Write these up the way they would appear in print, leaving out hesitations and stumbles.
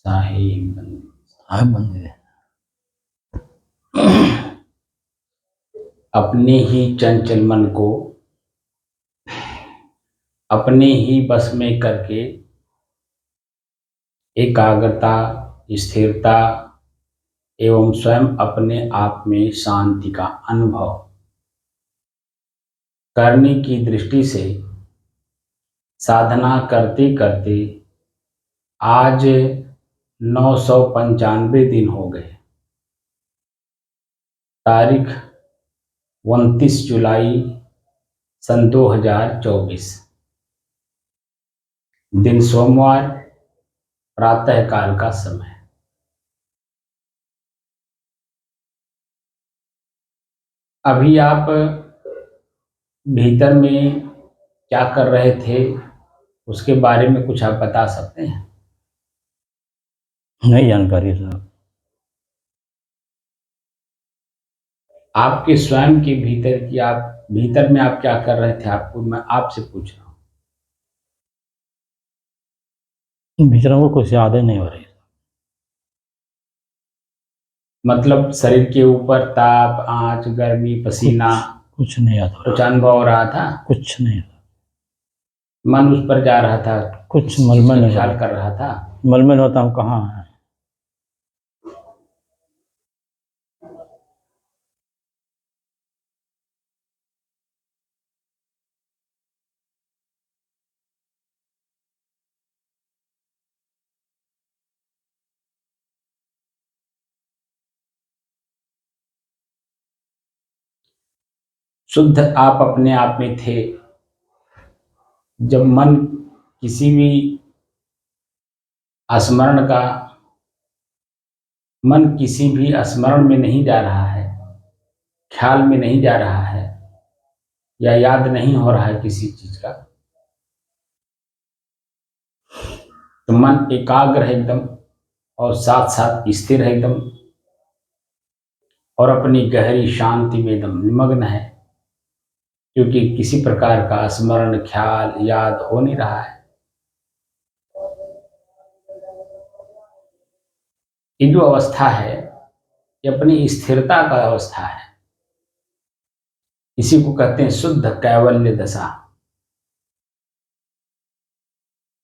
साहिब बंदे अपने ही चंचल मन को अपने ही बस में करके एकाग्रता, स्थिरता एवं स्वयं अपने आप में शांति का अनुभव करने की दृष्टि से साधना करते करते आज 995 दिन हो गए। तारीख 29 जुलाई सन 2024, दिन सोमवार, प्रातःकाल का समय। अभी आप भीतर में क्या कर रहे थे उसके बारे में कुछ आप बता सकते हैं? नहीं जानकारी साहब। आपके स्वयं के भीतर की आप भीतर में आप क्या कर रहे थे, आपको मैं आपसे पूछ रहा हूँ। भीतर को कुछ याद ही नहीं हो रही। मतलब शरीर के ऊपर ताप, आंच, गर्मी, पसीना कुछ नहीं याद हो रहा। कुछ अनुभव हो रहा था? कुछ नहीं। मन उस पर जा रहा था, कुछ मलमल नहीं ख्याल कर रहा था। मलमल होता हूँ कहाँ है। शुद्ध आप अपने आप में थे। जब मन किसी भी स्मरण में नहीं जा रहा है, ख्याल में नहीं जा रहा है या याद नहीं हो रहा है किसी चीज का, तो मन एकाग्र है एकदम और साथ साथ स्थिर है एकदम और अपनी गहरी शांति में एकदम निमग्न है, क्योंकि किसी प्रकार का स्मरण, ख्याल, याद हो नहीं रहा है। ये जो अवस्था है ये अपनी स्थिरता का अवस्था है। इसी को कहते हैं शुद्ध कैवल्य दशा।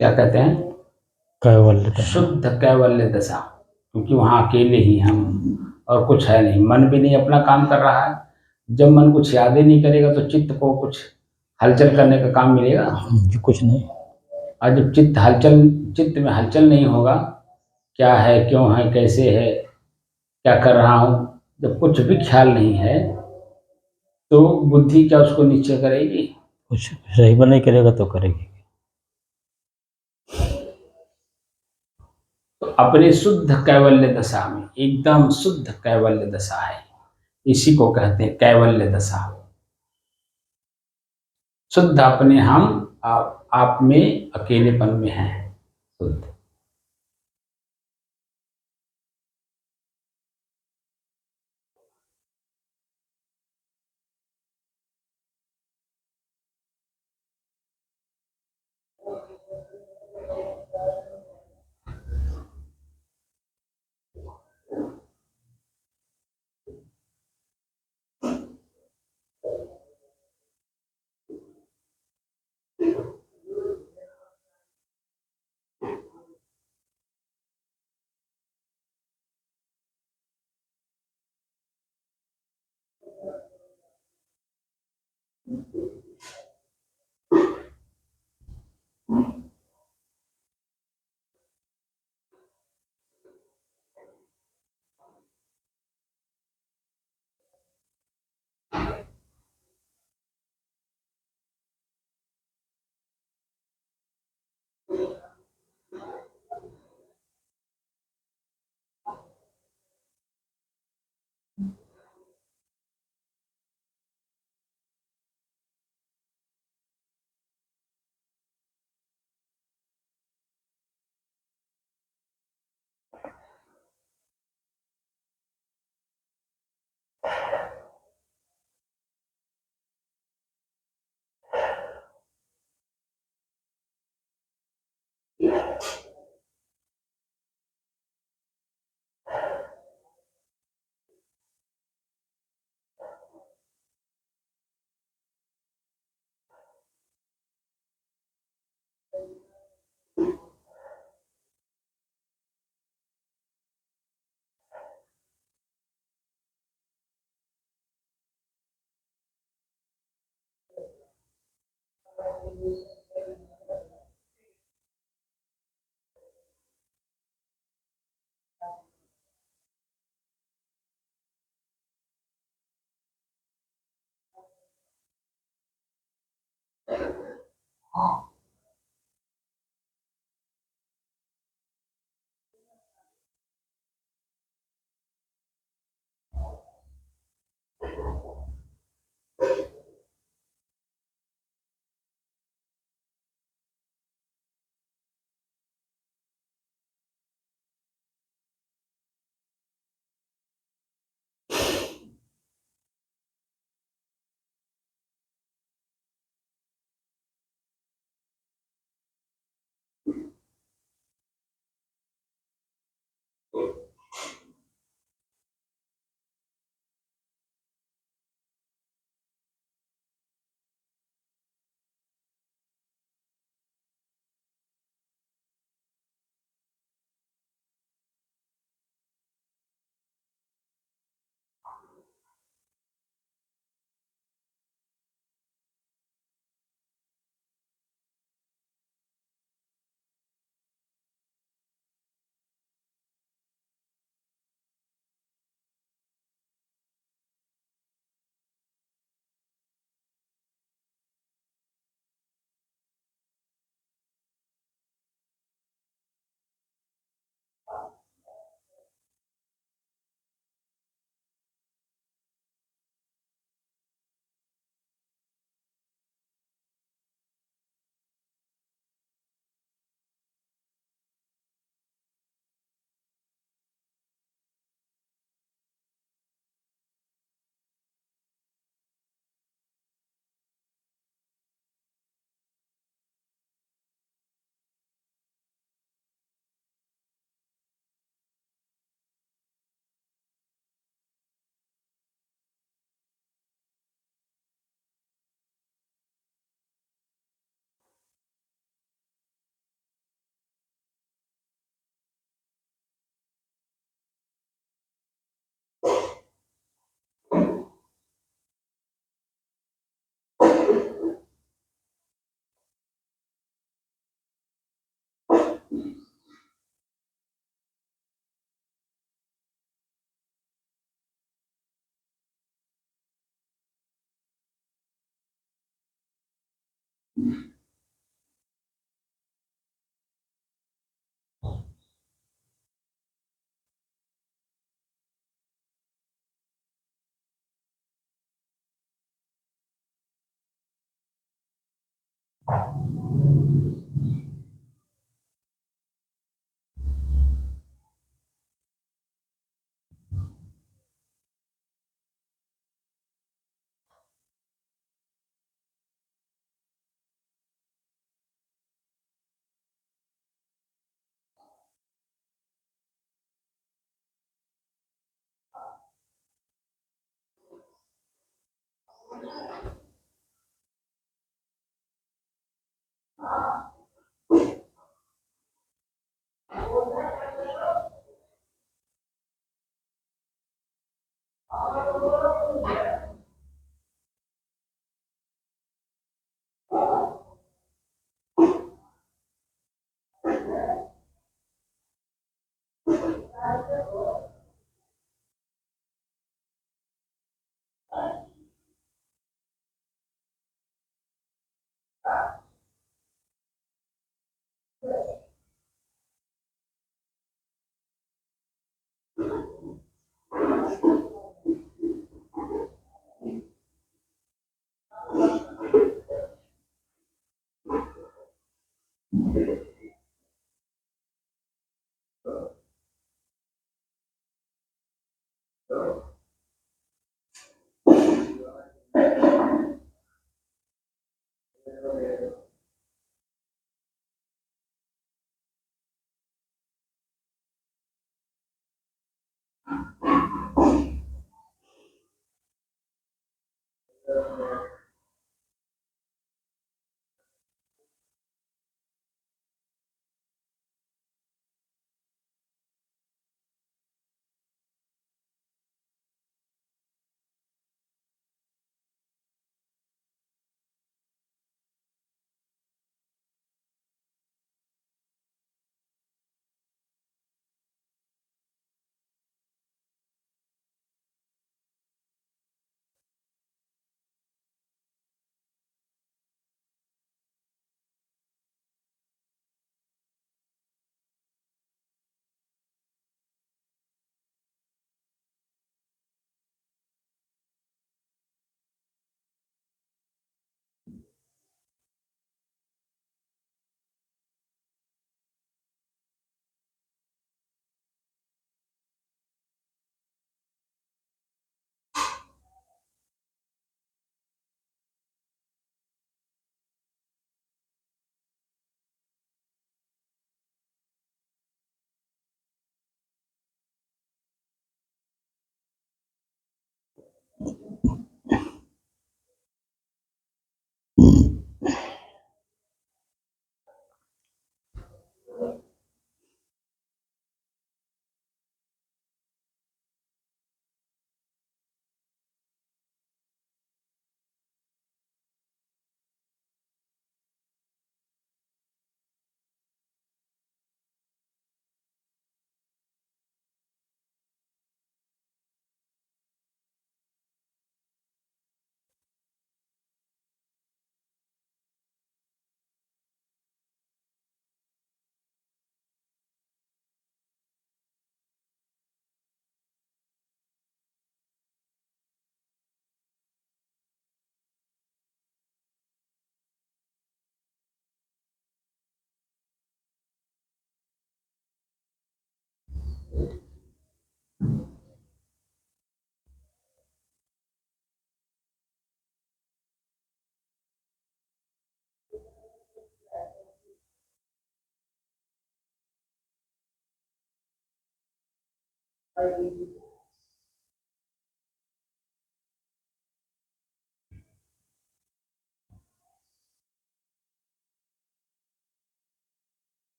क्या कहते हैं? कैवल्य दशा। शुद्ध कैवल्य दशा, क्योंकि वहां अकेले ही हम और कुछ है नहीं। मन भी नहीं अपना काम कर रहा है। जब मन कुछ याद ही नहीं करेगा तो चित्त को कुछ हलचल करने का काम मिलेगा? कुछ नहीं। और जब चित्त में हलचल नहीं होगा, क्या है, क्यों है, कैसे है, क्या कर रहा हूँ, जब कुछ भी ख्याल नहीं है तो बुद्धि क्या उसको नीचे करेगी? कुछ सही नहीं करेगा तो करेगी। तो अपने शुद्ध कैवल्य दशा में, एकदम शुद्ध कैवल्य दशा है, इसी को कहते हैं कैवल्य दशा। शुद्ध अपने हम आप में अकेलेपन में हैं, शुद्ध।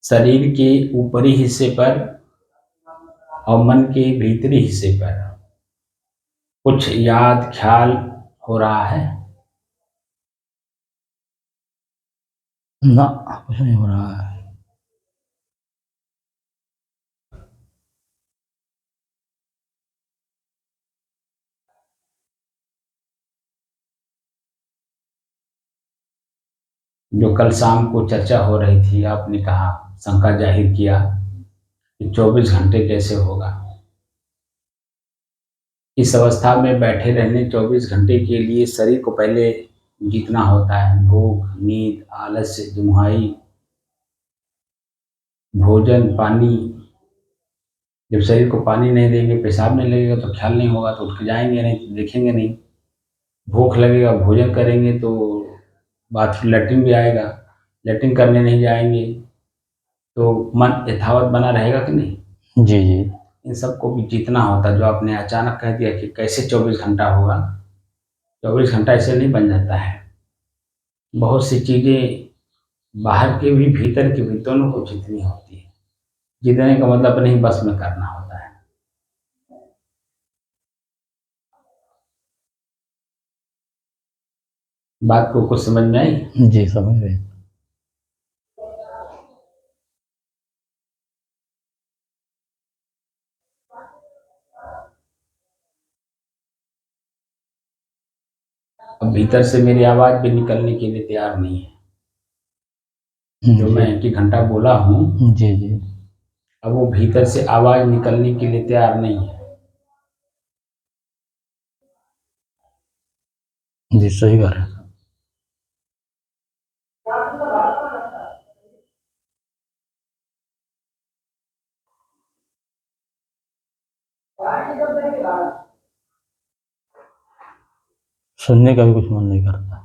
शरीर के ऊपरी हिस्से पर और मन के भीतरी हिस्से पर कुछ याद ख्याल हो रहा है? ना, कुछ नहीं हो रहा है। जो कल शाम को चर्चा हो रही थी, आपने कहा, शंका जाहिर किया कि 24 घंटे कैसे होगा। इस अवस्था में बैठे रहने 24 घंटे के लिए शरीर को पहले जीतना होता है। भूख, नींद, आलस्य, दुहाई, भोजन, पानी। जब शरीर को पानी नहीं देंगे, पेशाब नहीं लगेगा तो ख्याल नहीं होगा, तो उठ के जाएंगे नहीं, तो देखेंगे नहीं। भूख लगेगा, भोजन करेंगे तो बाथरूम लैट्रिन भी आएगा, लैट्रिन करने नहीं जाएंगे तो मन यथावत बना रहेगा कि नहीं। जी जी। इन सबको भी जीतना होता है। जो आपने अचानक कह दिया कि कैसे 24 घंटा होगा, 24 घंटा ऐसे नहीं बन जाता है। बहुत सी चीज़ें बाहर के भी भीतर की भी दोनों को जीतनी होती है। जीतने का मतलब नहीं बस में करना होता है। बात को कुछ समझ में आई। जी समझ गए। अब भीतर से मेरी आवाज़ भी निकलने के लिए तैयार नहीं है। जो मैं जी 1 घंटा बोला हूँ, जी। जी अब वो भीतर से आवाज़ निकलने के लिए तैयार नहीं है। जी सही कह रहे हैं। सुनने का भी कुछ मन नहीं करता।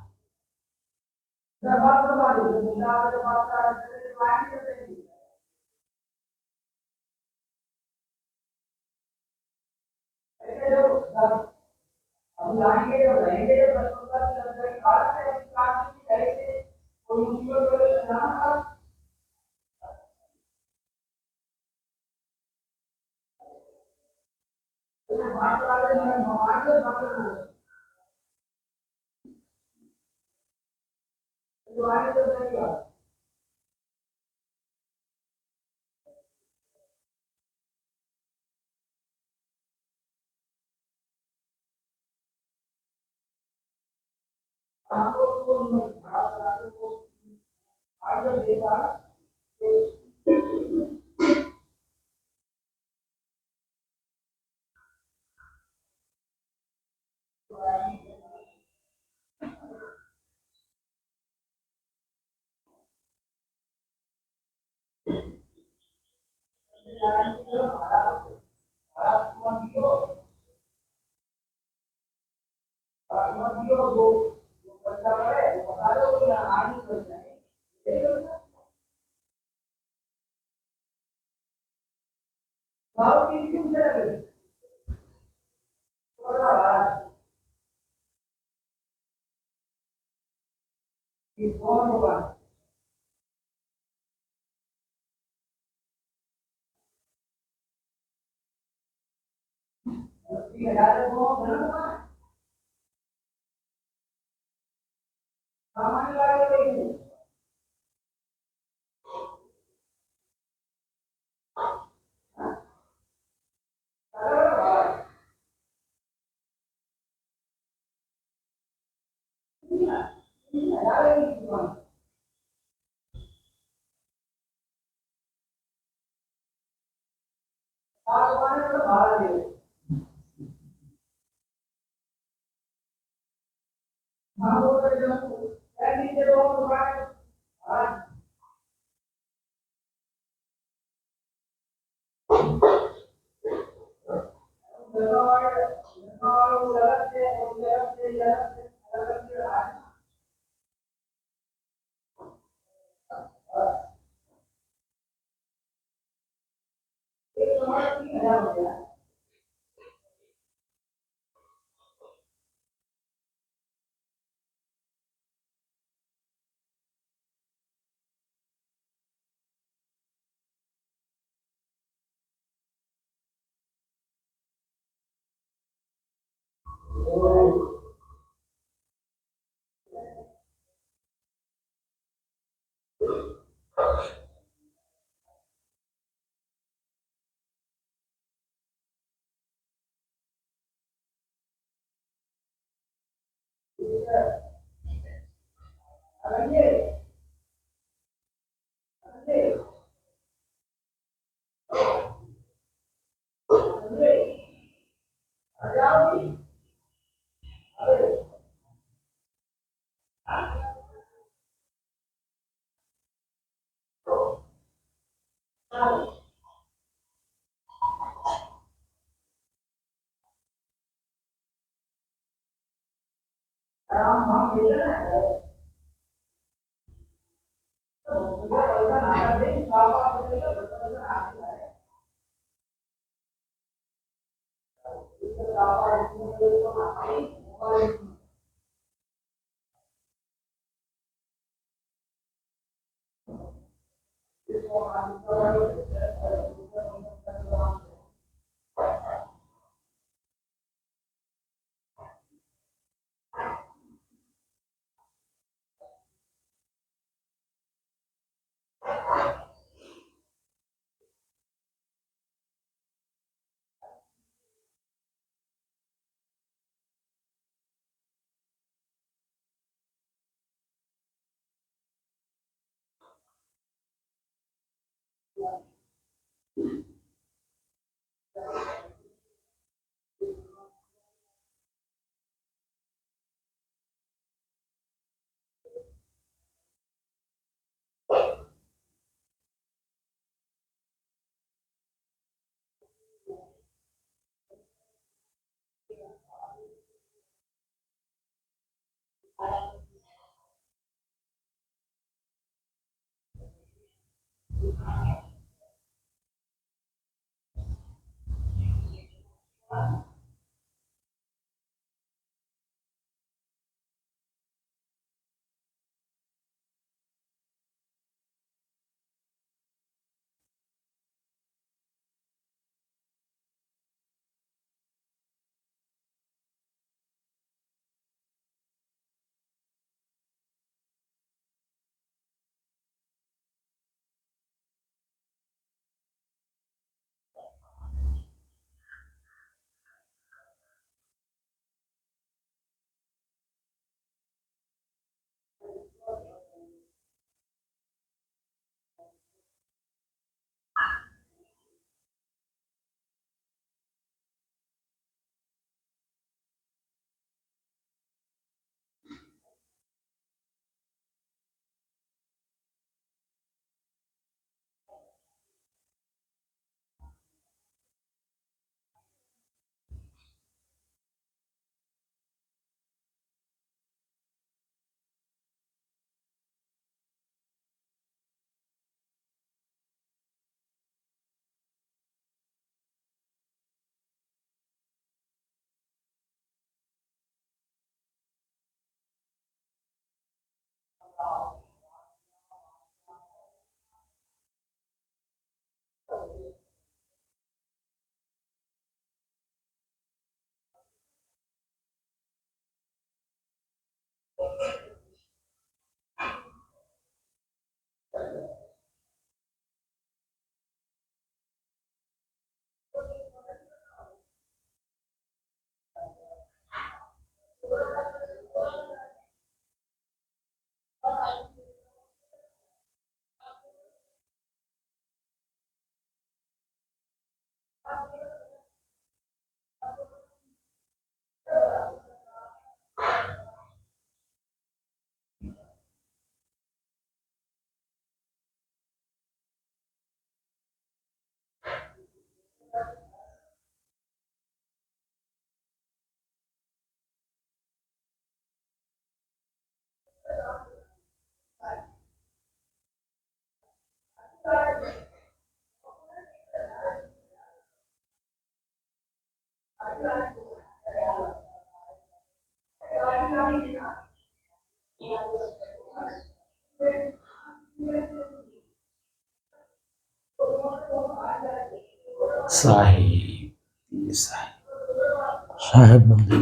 साहिब साहिब साहेब बंदे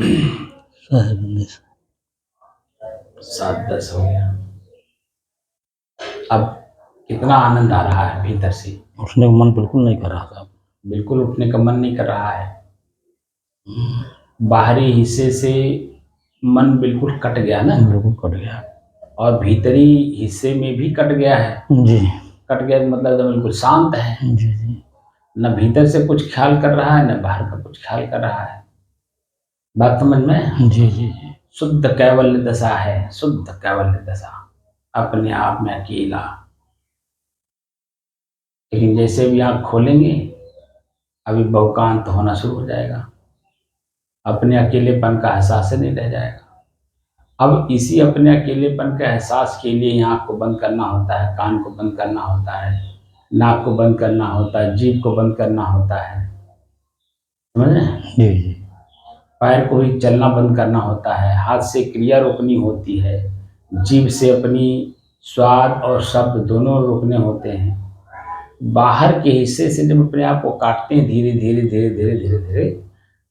साहेब बंदे 7:10 हो गया। अब कितना आनंद आ रहा है भीतर से, उठने का मन बिल्कुल नहीं कर रहा था। बिल्कुल उठने का मन नहीं कर रहा है। बाहरी हिस्से से मन बिल्कुल कट गया ना, बिल्कुल कट गया। और भीतरी हिस्से में भी कट गया है। जी कट गया मतलब एकदम बिल्कुल शांत है। जी जी न भीतर से कुछ ख्याल कर रहा है, न बाहर का कुछ ख्याल कर रहा है। बात समझ में? जी जी जी शुद्ध कैवल्य दशा है, शुद्ध कैवल्य दशा, अपने आप में अकेला। लेकिन जैसे भी आँख खोलेंगे अभी बहुकांत होना शुरू हो जाएगा, अपने अकेलेपन का एहसास नहीं रह जाएगा। अब इसी अपने अकेलेपन के एहसास के लिए आँख को बंद करना होता है, कान को बंद करना होता है, नाक को बंद करना होता है, जीभ को बंद करना होता है, समझ रहे हैं? जी जी पैर को भी चलना बंद करना होता है, हाथ से क्रिया रोकनी होती है, जीभ से अपनी स्वाद और शब्द दोनों रोकने होते हैं। बाहर के हिस्से से जब अपने आप को काटते हैं धीरे धीरे धीरे धीरे धीरे धीरे,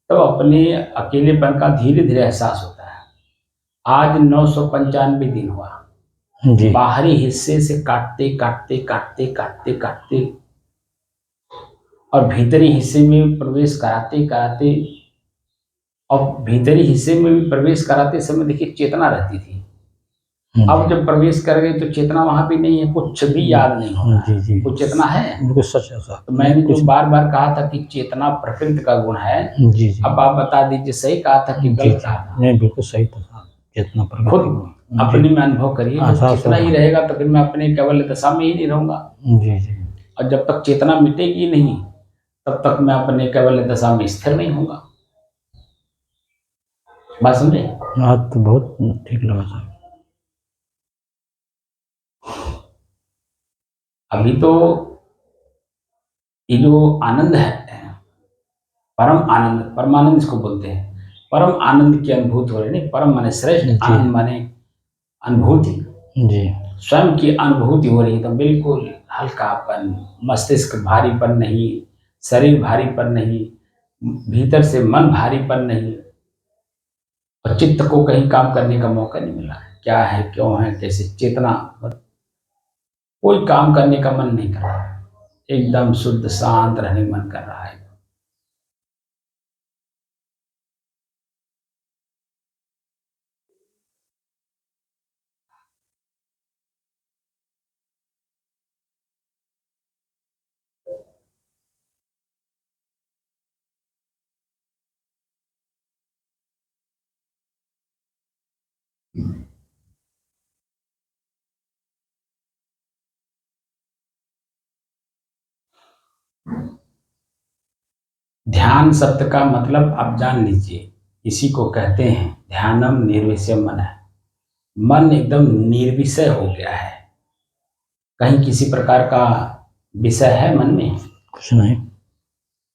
तो अपने अकेलेपन का धीरे धीरे एहसास होता है। आज 995 दिन हुआ जी बाहरी हिस्से से काटते काटते काटते काटते काटते और भीतरी हिस्से में प्रवेश कराते कराते, और भीतरी हिस्से में भी प्रवेश कराते समय देखिए चेतना रहती थी। अब जब प्रवेश कर गए तो चेतना वहां भी नहीं है, कुछ भी याद नहीं हो रहा है। जी जी कुछ चेतना है? बिल्कुल सच है साहब। तो मैंने जो बार बार कहा था कि चेतना प्रकृति का गुण है, जी जी अब आप बता दीजिए सही कहा था कि जी गलत जी कहा था? नहीं बिल्कुल सही था साहब। चेतना प्रकृति खुद को अपने में अनुभव करिए। जब एहसास चेतना ही होगा। रहेगा तो फिर मैं अपने केवल दशा में ही नहीं रहूंगा, जी जी और जब तक चेतना मिटेगी नहीं तब तक मैं अपने केवल दशा में स्थिर नहीं होऊंगा। बात समझे? आज तो बहुत ठीक लगा साहब। अभी तो ये जो आनंद है, परम आनंद, परमानंद इसको बोलते हैं, परम आनंद की अनुभूति हो रही, नहीं परम माने श्रेष्ठ, आनंद माने अनुभूति, जी स्वयं की अनुभूति हो रही। तो बिल्कुल हल्कापन, मस्तिष्क भारीपन नहीं, शरीर भारीपन नहीं, भीतर से मन भारीपन नहीं, और चित्त को कहीं काम करने का मौका नहीं मिला है। क्या है, क्यों है, कैसे, चेतना, कोई काम करने का मन नहीं कर रहा है, एकदम शुद्ध शांत रहने मन कर रहा है। ध्यान शब्द का मतलब आप जान लीजिए, इसी को कहते हैं ध्यानम निर्विषय मन है। मन एकदम निर्विषय हो गया है, कहीं किसी प्रकार का विषय है मन में? कुछ नहीं।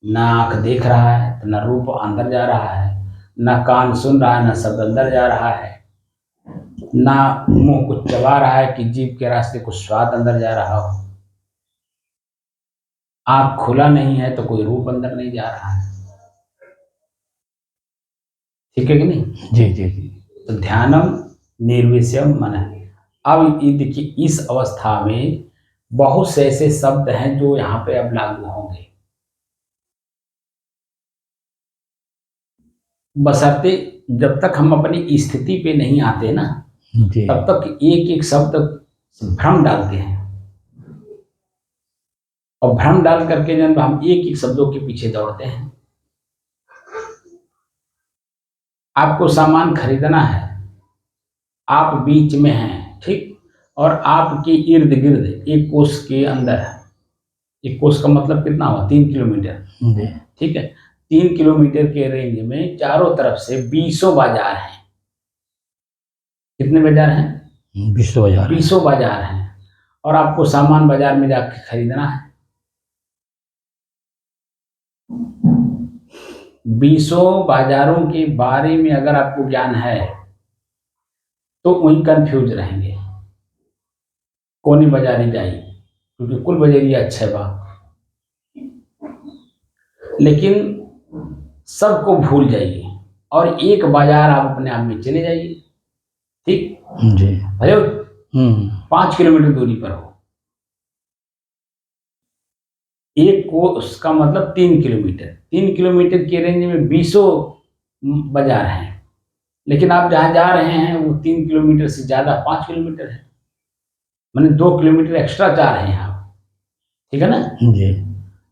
ना आँख देख रहा है तो ना रूप अंदर जा रहा है, ना कान सुन रहा है, ना शब्द अंदर जा रहा है, ना मुंह कुछ चबा रहा है कि जीभ के रास्ते कुछ स्वाद अंदर जा रहा हो, आँख खुला नहीं है तो कोई रूप अंदर नहीं जा रहा है। ठीक है कि नहीं? जी जी जी तो ध्यानम निर्विषयम मन है। अब ये देखिए, इस अवस्था में बहुत से ऐसे शब्द हैं जो यहाँ पे अब लागू होंगे, बशर्ते जब तक हम अपनी स्थिति पे नहीं आते ना, जी तब तक एक एक शब्द भ्रम डालते हैं, और भ्रम डाल करके जब हम एक एक शब्दों के पीछे दौड़ते हैं। आपको सामान खरीदना है, आप बीच में हैं, ठीक, और आपके इर्द गिर्द एक कोस के अंदर है, एक कोस का मतलब कितना हुआ? 3 किलोमीटर, जी ठीक है। 3 किलोमीटर के रेंज में चारों तरफ से 20 बाजार हैं। कितने बाजार हैं? विश्व बाजार 20 बाजार हैं, और आपको सामान बाजार में जाकर खरीदना है। 20 बाजारों के बारे में अगर आपको ज्ञान है तो वहीं कंफ्यूज रहेंगे, कौनी बाजारी जाई, क्योंकि कुल बाजारी अच्छा बा, लेकिन सबको भूल जाइए और एक बाजार आप अपने आप में चले जाइए, ठीक, जी भले 5 किलोमीटर दूरी पर हो, एक को उसका मतलब 3 किलोमीटर, 3 किलोमीटर के रेंज में 20 बाजार हैं, लेकिन आप जहाँ जा रहे हैं वो 3 किलोमीटर से ज़्यादा 5 किलोमीटर है, मैंने 2 किलोमीटर एक्स्ट्रा जा रहे हैं आप, ठीक है ना? जी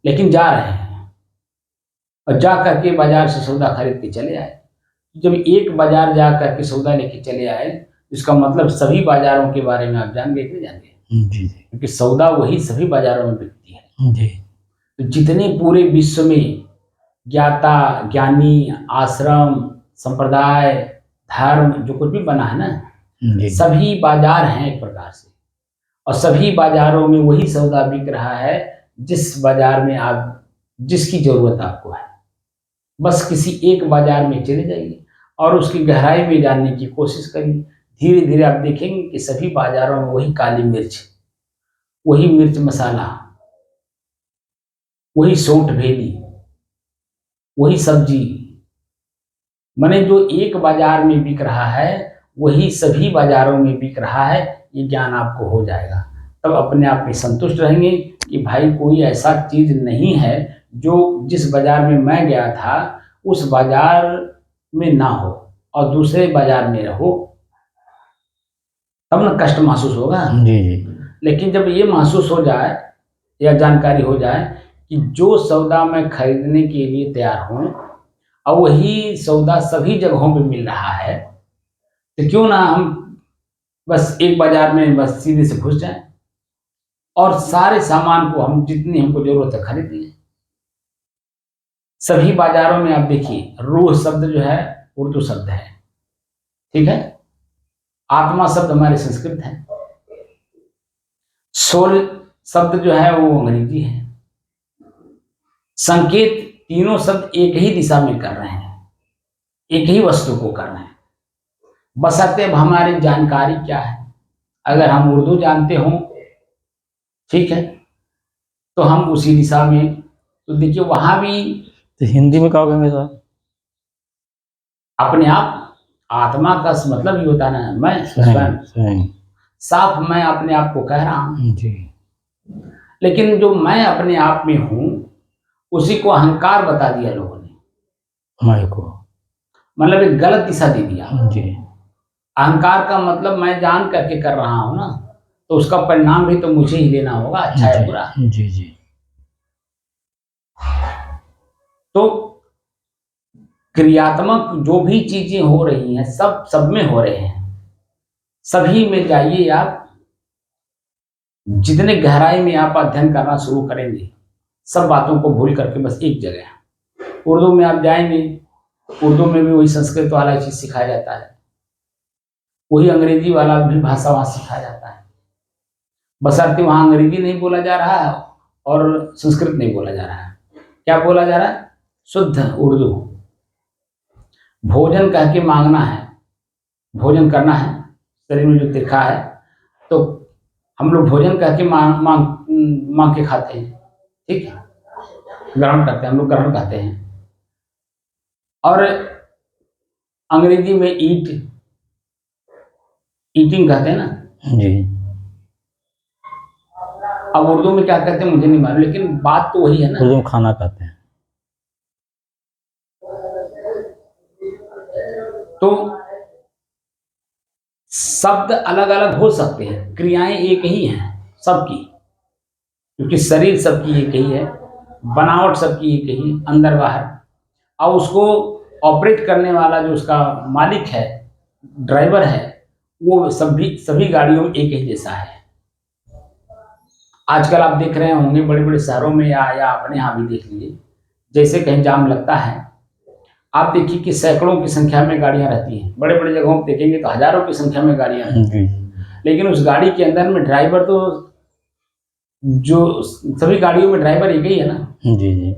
लेकिन जा रहे हैं, और जा करके बाजार से सौदा खरीद के चले आए। जब एक बाजार जा करके सौदा लेके चले आए, इसका मतलब सभी बाजारों के बारे में आप जान गए कि नहीं जान गए? जी क्योंकि सौदा वही सभी बाजारों में बिकती है। जी तो जितने पूरे विश्व में ज्ञाता, ज्ञानी, आश्रम, संप्रदाय, धर्म जो कुछ भी बना है ना, जी सभी बाजार हैं एक प्रकार से, और सभी बाजारों में वही सौदा बिक रहा है जिस बाजार में आप जिसकी जरूरत आपको है। बस किसी एक बाजार में चले जाइए और उसकी गहराई में जानने की कोशिश करिए। धीरे धीरे आप देखेंगे कि सभी बाजारों में वही काली मिर्च, वही मिर्च मसाला, वही सौंठ भेली, वही सब्जी, माने जो एक बाजार में बिक रहा है वही सभी बाजारों में बिक रहा है। ये ज्ञान आपको हो जाएगा, तब अपने आप में संतुष्ट रहेंगे कि भाई कोई ऐसा चीज नहीं है जो जिस बाजार में मैं गया था उस बाजार में ना हो और दूसरे बाजार में रहो, तब ना कष्ट महसूस होगा। जी जी लेकिन जब ये महसूस हो जाए या जानकारी हो जाए कि जो सौदा मैं खरीदने के लिए तैयार हूँ और वही सौदा सभी जगहों पे मिल रहा है, तो क्यों ना हम बस एक बाजार में बस सीधे से घुस जाएं और सारे सामान को हम जितनी हमको जरूरत है खरीद लें। सभी बाजारों में आप देखिए, रूह शब्द जो है उर्दू शब्द है, ठीक है, आत्मा शब्द हमारे संस्कृत है, सोल शब्द जो है वो अंग्रेजी है। संकेत तीनों शब्द एक ही दिशा में कर रहे हैं, एक ही वस्तु को कर रहे हैं। बशर्ते अब हमारी जानकारी क्या है। अगर हम उर्दू जानते हों, ठीक है, तो हम उसी दिशा में, तो देखिए वहां भी तो हिंदी में क्या कहेंगे सर? अपने आप आत्मा का मतलब ही होता है ना, मैं स्वयं स्वयं साफ मैं अपने आप को कह रहा हूं। जी लेकिन जो मैं अपने आप में हूं उसी को अहंकार बता दिया लोगों ने, मैं को मतलब एक गलत दिशा दे दिया। जी अहंकार का मतलब मैं जान करके कर रहा हूं ना, तो उसका परिणाम भी तो मुझे ही लेना होगा, अच्छा है बुरा। जी जी तो क्रियात्मक जो भी चीजें हो रही हैं सब में हो रहे हैं, सभी में जाइए आप। जितने गहराई में आप अध्ययन करना शुरू करेंगे सब बातों को भूल करके बस एक जगह उर्दू में आप जाएंगे, उर्दू में भी वही संस्कृत वाला चीज सिखाया जाता है, वही अंग्रेजी वाला भी भाषा वहां सिखाया जाता है। बशर्ते वहां अंग्रेजी नहीं बोला जा रहा है और संस्कृत नहीं बोला जा रहा है, क्या बोला जा रहा है? शुद्ध उर्दू। भोजन कह के मांगना है, भोजन करना है, शरीर में जो तिरखा है तो हम लोग भोजन कह के मांग के खाते हैं, ठीक है, ग्रहण करते हैं, हम लोग ग्रहण करते हैं। और अंग्रेजी में ईटिंग कहते हैं ना जी अब उर्दू में क्या कहते हैं मुझे नहीं मालूम, लेकिन बात तो वही है ना। उर्दू में खाना कहते हैं। तो शब्द अलग अलग हो सकते हैं, क्रियाएं एक ही हैं सबकी, क्योंकि शरीर सबकी एक ही है, बनावट सबकी एक ही, अंदर बाहर, और उसको ऑपरेट करने वाला जो उसका मालिक है, ड्राइवर है, वो सभी गाड़ियों में एक ही जैसा है। आजकल आप देख रहे होंगे बड़े बड़े शहरों में या अपने यहाँ भी देख लीजिए, जैसे कहीं जाम लगता है, आप देखिए कि सैकड़ों की संख्या में गाड़ियां रहती हैं, बड़े बड़े जगहों पर देखेंगे तो हजारों की संख्या में गाड़ियां रहती हैं, लेकिन उस गाड़ी के अंदर में ड्राइवर तो, जो सभी गाड़ियों में ड्राइवर एक ही है ना, जी जी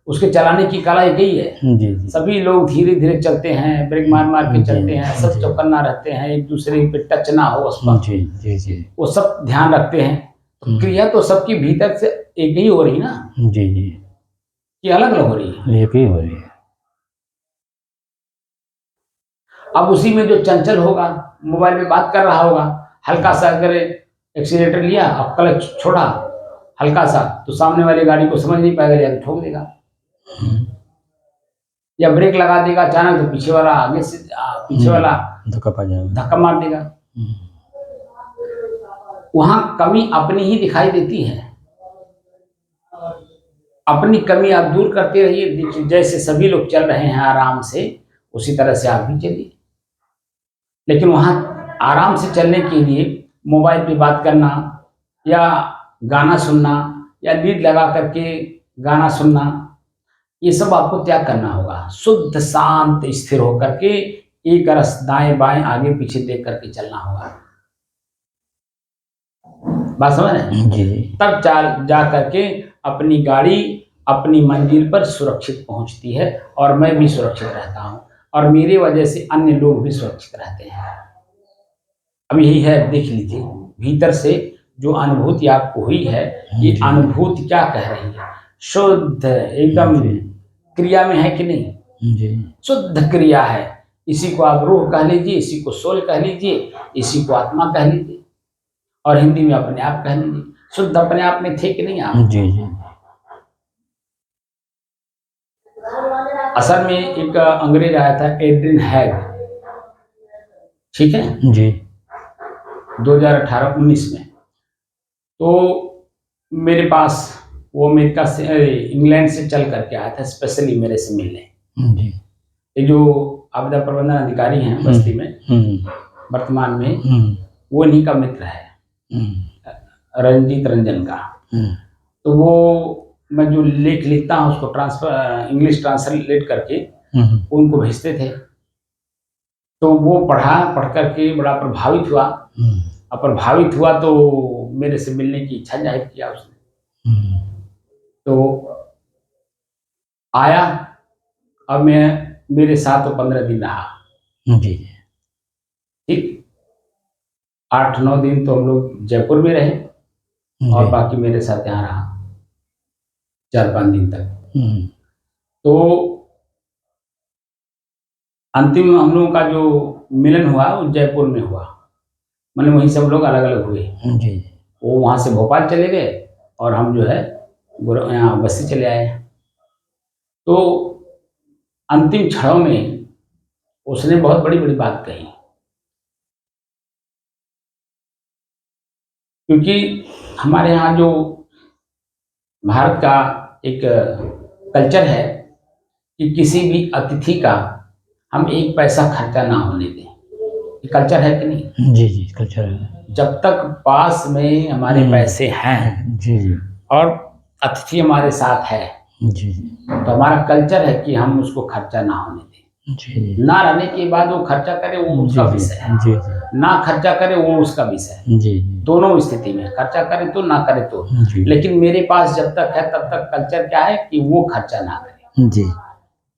उसके चलाने की कला एक ही है। जी जी सभी लोग धीरे धीरे चलते हैं, ब्रेक मार मार के चलते हैं, सब जी। चौकन्ना रहते हैं, एक दूसरे पे टच ना हो उस पर, जी जी जी वो सब ध्यान रखते हैं। तो क्रिया तो सबकी भीतर से एक ही हो रही ना, जी जी कि अलग अलग हो रही है। एक ही हो रही है। अब उसी में जो चंचल होगा, मोबाइल में बात कर रहा होगा, हल्का सा अगर एक्सीलेटर लिया और क्लच छोड़ा हल्का सा, तो सामने वाली गाड़ी को समझ नहीं पाएगा, या तो ठोक देगा, या ब्रेक लगा देगा अचानक, तो पीछे वाला आगे से पीछे वाला धक्का पा जाएगा, धक्का मार देगा। वहां कमी अपनी ही दिखाई देती है, अपनी कमी आप दूर करते रहिए। जैसे सभी लोग चल रहे हैं आराम से, उसी तरह से आप भी चलिए। लेकिन वहां आराम से चलने के लिए मोबाइल पे बात करना या गाना सुनना या लीड लगा करके गाना सुनना, ये सब आपको त्याग करना होगा। शुद्ध शांत स्थिर होकर के एक रस दाएं बाएं आगे पीछे देख करके चलना होगा। बात समझ रहे हैं? जी जी तब जा करके अपनी गाड़ी अपनी मंजिल पर सुरक्षित पहुंचती है और मैं भी सुरक्षित रहता हूं और मेरी वजह से अन्य लोग भी सुरक्षित रहते हैं। अब यही है, देख लीजिए भीतर से जो अनुभूति आपको हुई है, ये जी। अनुभूति क्या कह रही है? शुद्ध एकदम जी। क्रिया में है कि नहीं? जी शुद्ध क्रिया है। इसी को आप रूह कह लीजिए, इसी को सोल कह लीजिए, इसी को आत्मा कह लीजिए और हिंदी में अपने आप कह लीजिए। शुद्ध अपने आप में थे कि नहीं आप? जी जी असल में एक अंग्रेज आया था, एड्रिन हैग, ठीक है, जी 2018-19 में। तो मेरे पास वो अमेरिका से इंग्लैंड से चल करके आया था स्पेशली मेरे से मिलने। जी ये जो आपदा प्रबंधन अधिकारी हैं बस्ती में वर्तमान में, वो इन्हीं का मित्र है, रंजीत रंजन का। तो वो मैं जो लेख लिखता हूँ उसको इंग्लिश ट्रांसलेट करके उनको भेजते थे। तो वो पढ़ करके बड़ा प्रभावित हुआ और प्रभावित हुआ तो मेरे से मिलने की इच्छा जाहिर किया उसने। तो आया, अब मेरे साथ तो 15 दिन रहा। जी ठीक, 8-9 दिन तो हम लोग जयपुर में रहे और जी। बाकी मेरे साथ यहाँ रहा 4-5 दिन तक। तो अंतिम हम लोगों का जो मिलन हुआ वो जयपुर में हुआ, मतलब वहीं सब लोग अलग अलग हुए। जी वो वहाँ से भोपाल चले गए और हम जो है यहाँ बस्ती चले आए। तो अंतिम क्षणों में उसने बहुत बड़ी बड़ी बात कही, क्योंकि हमारे यहाँ जो भारत का एक कल्चर है कि किसी भी अतिथि का हम 1 पैसा खर्चा ना होने दें। ये कल्चर है कि नहीं? जी जी कल्चर है। जब तक पास में हमारे पैसे हैं जी जी और अतिथि हमारे साथ है, जी जी तो हमारा कल्चर है कि हम उसको खर्चा ना होने दें। जी ना रहने के बाद वो खर्चा करे वो उसका विषय है, जी जी ना खर्चा करे वो उसका विषय है। जी दोनों स्थिति में खर्चा करे तो ना करे तो। जी लेकिन मेरे पास जब तक है तब तक कल्चर क्या है कि वो खर्चा ना करे। जी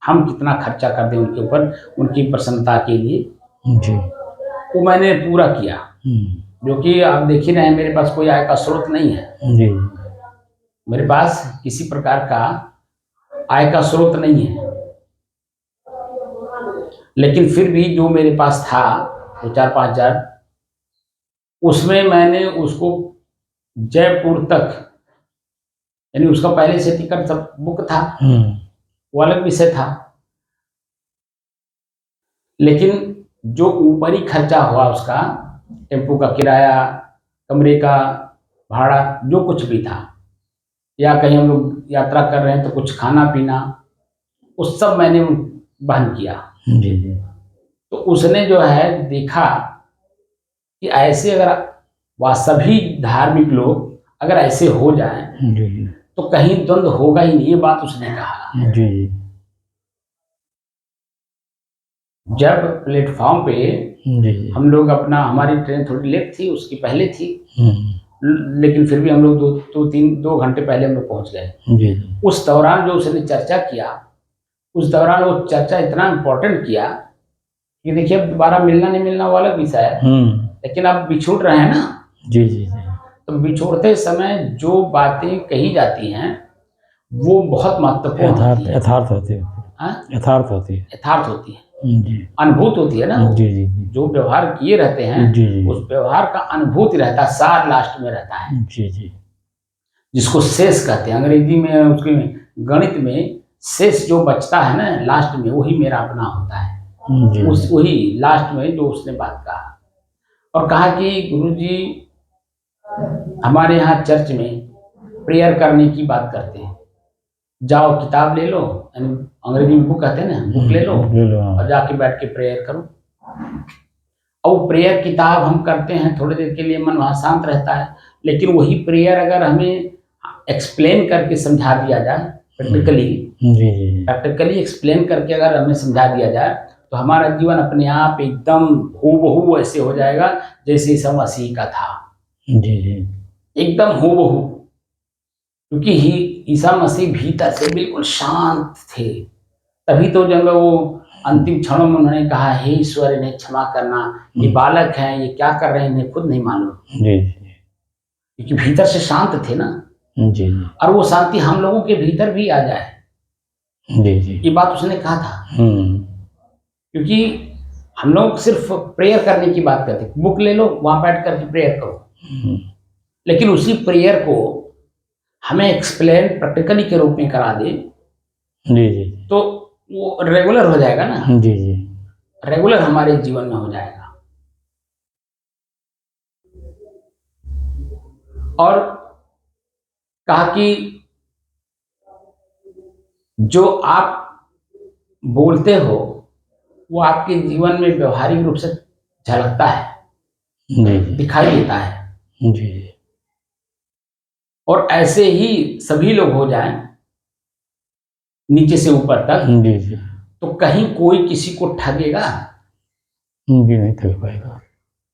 हम कितना खर्चा कर दें उनके ऊपर, उनकी प्रसन्नता के लिए, जी वो मैंने पूरा किया। जो कि आप देख ही रहे हैं, मेरे पास कोई आय का स्रोत नहीं है। जी मेरे पास किसी प्रकार का आय का स्रोत नहीं है, लेकिन फिर भी जो मेरे पास था वो 4-5 हजार, उसमें मैंने उसको जयपुर तक, यानी उसका पहले से टिकट सब बुक था, वो अलग विषय था। लेकिन जो ऊपरी खर्चा हुआ उसका, टेम्पो का किराया, कमरे का भाड़ा, जो कुछ भी था, या कहीं हम लोग यात्रा कर रहे हैं तो कुछ खाना पीना, उस सब मैंने वहन किया। जी जी तो उसने जो है देखा कि ऐसे अगर सभी धार्मिक लोग अगर ऐसे हो जाएं जी तो कहीं द्वंद्व होगा ही नहीं, ये बात उसने कहा। जी जी जब प्लेटफॉर्म पे जी हम लोग हमारी ट्रेन थोड़ी लेट थी, उसकी पहले थी, लेकिन फिर भी हम लोग 2 घंटे पहले हम लोग पहुंच गए। जी उस दौरान जो उसने चर्चा किया, उस दौरान वो चर्चा इतना इम्पोर्टेंट किया कि देखिए अब दोबारा मिलना नहीं मिलना वो अलग विषय है, लेकिन अब बिछुड़ रहे हैं ना। जी जी जी तो बिछोड़ते समय जो बातें कही जाती हैं वो बहुत महत्वपूर्ण होती है। यथार्थ होती है। हाँ? यथार्थ होती है। यथार्थ होती है, जी अनुभूत होती है ना। जी जी जी जो व्यवहार किए रहते हैं जी जी उस व्यवहार का अनुभूति रहता है, सार लास्ट में रहता है, जी जी जिसको शेष कहते हैं अंग्रेजी में। उसके गणित में शेष जो बचता है ना लास्ट में, वही मेरा अपना होता है। वही लास्ट में जो उसने बात कहा और कहा कि गुरुजी हमारे यहाँ चर्च में प्रेयर करने की बात करते हैं, जाओ किताब ले लो, अंग्रेजी में बुक कहते हैं ना, बुक ले लो और जाके बैठ के प्रेयर करो। और प्रेयर किताब हम करते हैं, थोड़ी देर के लिए मन वहाँ शांत रहता है, लेकिन वही प्रेयर अगर हमें एक्सप्लेन करके समझा दिया जाए, प्रैक्टिकली एक्सप्लेन करके अगर हमें समझा दिया जाए तो हमारा जीवन अपने आप एकदम हूबहू ऐसे हो जाएगा जैसे ईसा मसीह का था, जी जी एकदम हूबहू। क्योंकि ही ईसा मसीह भीतर से बिल्कुल शांत थे। तभी तो जब वो अंतिम क्षणों में उन्होंने कहा, हे ईश्वर इन्हें क्षमा करना, ये बालक हैं, ये क्या कर रहे हैं इन्हें खुद नहीं मालूम। जी जी क्योंकि भीतर से शांत थे ना, जी जी और वो शांति हम लोगों के भीतर भी आ जाए, जी जी ये बात उसने कहा था। हम्म क्योंकि हम लोग सिर्फ प्रेयर करने की बात करते, बुक ले लो वहां बैठ करके प्रेयर करो, हम्म, लेकिन उसी प्रेयर को हमें एक्सप्लेन प्रैक्टिकली के रूप में करा दे जी जी तो वो रेगुलर हो जाएगा ना, जी जी रेगुलर हमारे जीवन में हो जाएगा। और कहा कि जो आप बोलते हो वो आपके जीवन में व्यवहारिक रूप से झलकता है, जी जी दिखाई देता है। जी जी और ऐसे ही सभी लोग हो जाएं नीचे से ऊपर तक, जी जी तो कहीं कोई किसी को ठगेगा? जी नहीं थक पाएगा।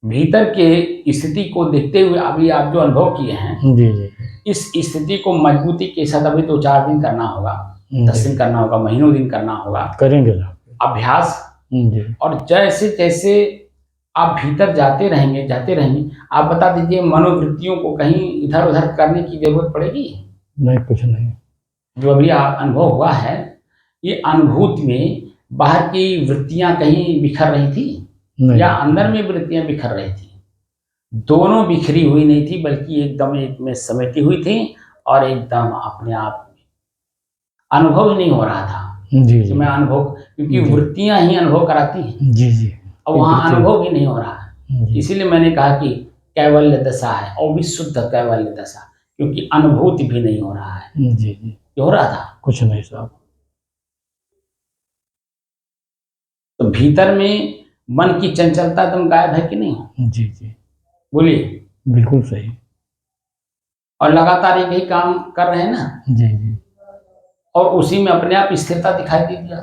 भीतर के स्थिति को देखते हुए अभी आप जो अनुभव किए हैं, जी जी इस स्थिति को मजबूती के साथ अभी 2-4 दिन करना होगा, 10 दिन करना होगा, महीनों दिन करना होगा, करेंगे ना। अभ्यास। जी और जैसे जैसे आप भीतर जाते रहेंगे, आप बता दीजिए मनोवृत्तियों को कहीं इधर उधर करने की जरूरत पड़ेगी? नहीं कुछ नहीं। जो अभी आप अनुभव हुआ है, ये अनुभूति में बाहर की वृत्तियां कहीं बिखर रही थी नहीं या अंदर में वृत्तियां बिखर रही थी? दोनों बिखरी हुई नहीं थी, बल्कि एकदम एक में समेटी हुई थी और एकदम अपने आप अनुभव ही नहीं हो रहा था जी कि जी मैं अनुभव, क्योंकि जी। वृत्तियां ही अनुभव कराती हैं जी जी और वहां अनुभव ही नहीं हो रहा है। जी इसीलिए मैंने कहा कि कैवल्य दशा है और विशुद्ध कैवल्य दशा, क्योंकि अनुभूति भी नहीं हो रहा है। जी जी ये हो रहा था कुछ नहीं साहब। तो भीतर में मन की चंचलता एकदम गायब है कि नहीं? जी जी बोलिए। बिल्कुल सही। और लगातार एक ही काम कर रहे हैं ना, जी जी और उसी में अपने आप स्थिरता दिखाई दे दिया,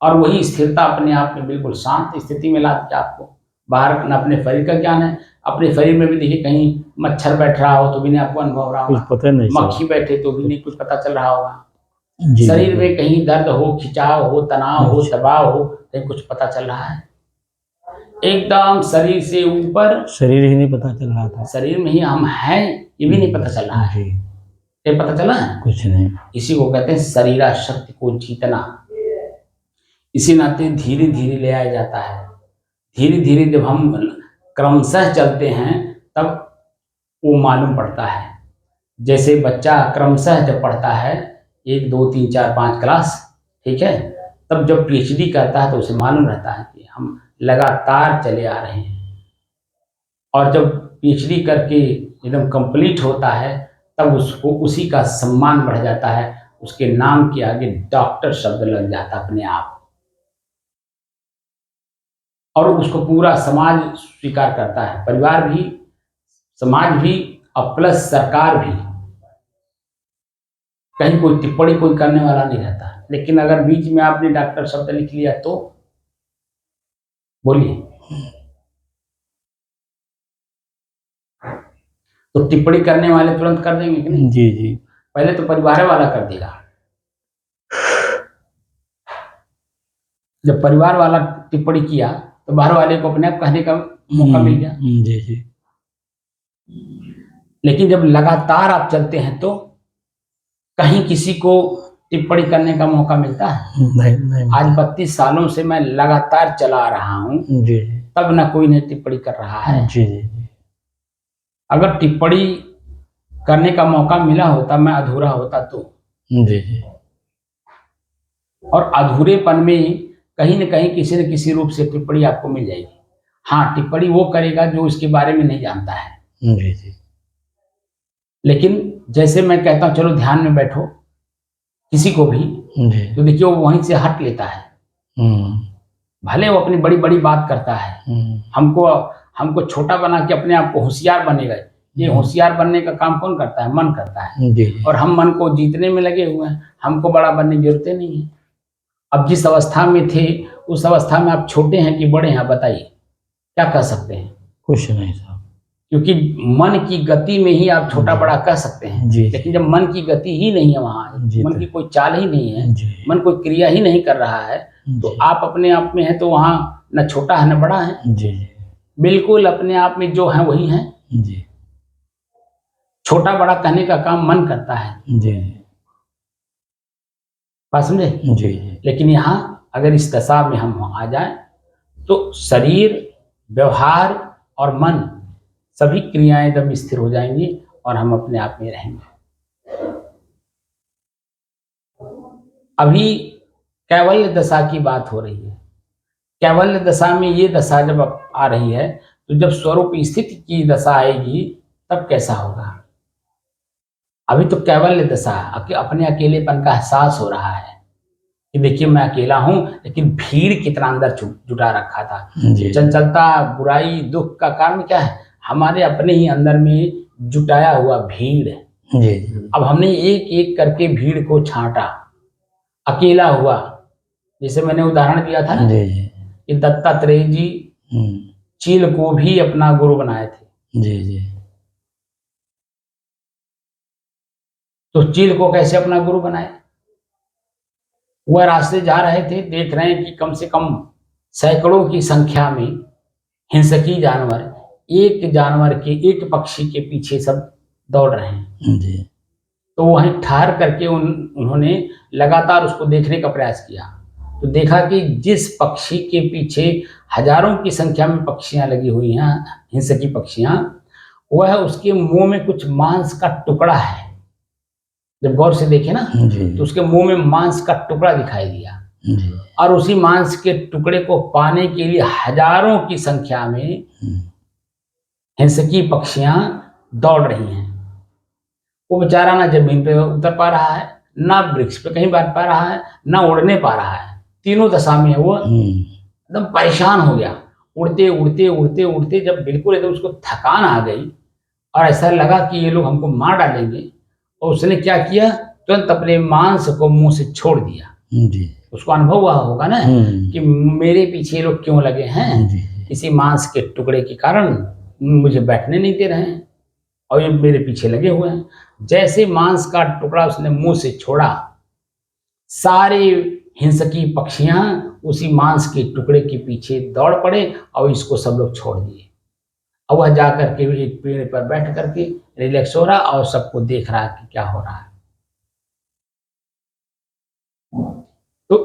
और वही स्थिरता अपने आप में बिल्कुल शांत स्थिति में ला दिया आपको। बाहर न अपने शरीर का ज्ञान है, अपने शरीर में भी देखिए कहीं मच्छर बैठ रहा हो तो भी नहीं आपको अनुभव हो रहा कुछ होगा, पता नहीं मक्खी बैठे तो भी नहीं कुछ पता चल रहा होगा, जी शरीर जी में कहीं दर्द हो, खिंचाव हो, तनाव हो, अच्छा। दबाव हो, कहीं कुछ पता चल रहा है? एकदम शरीर से ऊपर, शरीर ही नहीं पता चल रहा था। शरीर में ही हम हैं ये भी नहीं पता चल रहा है। जी ये पता चला है? कुछ नहीं। इसी को कहते हैं शरीरा शक्ति को जीतना। इसी नाते धीरे धीरे ले आया जाता है। धीरे धीरे जब हम क्रमशः चलते हैं तब वो मालूम पड़ता है। जैसे बच्चा क्रमशः जब पढ़ता है 1 2 3 4 5 क्लास, ठीक है, तब जब पीएचडी करता है तो उसे मालूम रहता है कि हम लगातार चले आ रहे हैं। और जब पीएचडी करके एकदम कंप्लीट होता है तब उसको उसी का सम्मान बढ़ जाता है, उसके नाम के आगे डॉक्टर शब्द लग जाता अपने आप, और उसको पूरा समाज स्वीकार करता है, परिवार भी, समाज भी और प्लस सरकार भी। कहीं कोई टिप्पणी कोई करने वाला नहीं रहता। लेकिन अगर बीच में आपने डॉक्टर शब्द लिख लिया तो बोलिए, तो टिप्पणी करने वाले तुरंत कर देंगे कि नहीं? जी जी पहले तो परिवार वाला कर देगा। जब परिवार वाला टिप्पणी किया तो बाहर वाले को अपने आप कहने का मौका मिल गया। जी जी लेकिन जब लगातार आप चलते हैं तो कहीं किसी को टिप्पणी करने का मौका मिलता है? नहीं नहीं। आज 32 सालों से मैं लगातार चला रहा हूं, जी तब ना कोई ने टिप्पणी कर रहा है। जी जी अगर टिप्पणी करने का मौका मिला होता, मैं अधूरा होता तो। जी जी और अधूरेपन में कहीं न कहीं किसी न किसी रूप से टिप्पणी आपको मिल जाएगी। हाँ, टिप्पणी वो करेगा जो इसके बारे में नहीं जानता है। जी जी लेकिन जैसे मैं कहता हूँ चलो ध्यान में बैठो, किसी को भी, जी तो देखिए वो वहीं से हट लेता है। भले वो अपनी बड़ी बड़ी बात करता है, हमको छोटा बना के अपने आप को होशियार बनेगा। ये होशियार बनने का काम कौन करता है? मन करता है। जी और हम मन को जीतने में लगे हुए हैं, हमको बड़ा बनने की जरूरत नहीं है। अब जिस अवस्था में थे उस अवस्था में आप छोटे हैं कि बड़े हैं, बताइए क्या कह सकते हैं? कुछ नहीं साहब। क्योंकि मन की गति में ही आप छोटा बड़ा कह सकते हैं। जी, लेकिन जब मन की गति ही नहीं है वहाँ, जी, मन तो- की कोई चाल ही नहीं है, जी, मन कोई क्रिया ही नहीं कर रहा है, तो जी, आप अपने आप में हैं तो वहाँ न छोटा है न बड़ा है, जी, जी, बिल्कुल अपने आप में जो है वही है। जी, छोटा बड़ा कहने का काम मन करता है, जी, जी, बात समझे? जी, जी, लेकिन यहाँ अगर इस दशा में हम आ जाएं तो शरीर, व्यवहार और मन सभी क्रियाएं एकदम स्थिर हो जाएंगी और हम अपने आप में रहेंगे। अभी कैवल्य दशा की बात हो रही है। कैवल्य दशा में ये दशा जब आ रही है तो जब स्वरूप स्थिति की दशा आएगी तब कैसा होगा? अभी तो कैवल्य दशा, अपने अकेलेपन का एहसास हो रहा है कि देखिए मैं अकेला हूं, लेकिन भीड़ कितना अंदर जुटा रखा था। जी, चंचलता, बुराई, दुख का कारण क्या है? हमारे अपने ही अंदर में जुटाया हुआ भीड़ है। जी, जी, अब हमने एक एक करके भीड़ को छांटा, अकेला हुआ। जैसे मैंने उदाहरण दिया था ना जी, जी, कि दत्तात्रेय जी चील को भी अपना गुरु बनाए थे। जी, जी, तो चील को कैसे अपना गुरु बनाए? वह रास्ते जा रहे थे, देख रहे हैं कि कम से कम सैकड़ों की संख्या में हिंसकी जानवर एक जानवर के, एक पक्षी के पीछे सब दौड़ रहे हैं। जी, तो वहीं ठहर करके उन्होंने लगातार उसको देखने का प्रयास किया, तो देखा कि जिस पक्षी के पीछे हजारों की संख्या में पक्षियां लगी हुई हैं, हिंसकी पक्षियां, वह उसके मुंह में कुछ मांस का टुकड़ा है। जब गौर से देखे ना जी, तो उसके मुंह में मांस का टुकड़ा दिखाई दिया, जी, और उसी मांस के टुकड़े को पाने के लिए हजारों की संख्या में हिंसकी पक्षियां दौड़ रही हैं। वो बेचारा ना जमीन पे उतर पा रहा है, ना वृक्ष पे कहीं बैठ पा रहा है, ना उड़ने पा रहा है। तीनों दशा में वो एकदम परेशान हो गया। उड़ते उड़ते उड़ते उड़ते जब बिल्कुल एकदम उसको थकान आ गई और ऐसा लगा कि ये लोग हमको मार डालेंगे, और उसने क्या किया, तुरंत अपने मांस को मुंह से छोड़ दिया। जी, उसको अनुभव हुआ होगा ना कि मेरे पीछे ये लोग क्यों लगे हैं, जी, इसी मांस के टुकड़े के कारण मुझे बैठने नहीं दे रहे हैं और ये मेरे पीछे लगे हुए हैं। जैसे मांस का टुकड़ा उसने मुंह से छोड़ा, सारे हिंसकी पक्षियां उसी मांस के टुकड़े के पीछे दौड़ पड़े और इसको सब लोग छोड़ दिए। अब वह जाकर के एक पेड़ पर बैठ करके रिलैक्स हो रहा और सबको देख रहा है कि क्या हो रहा है। तो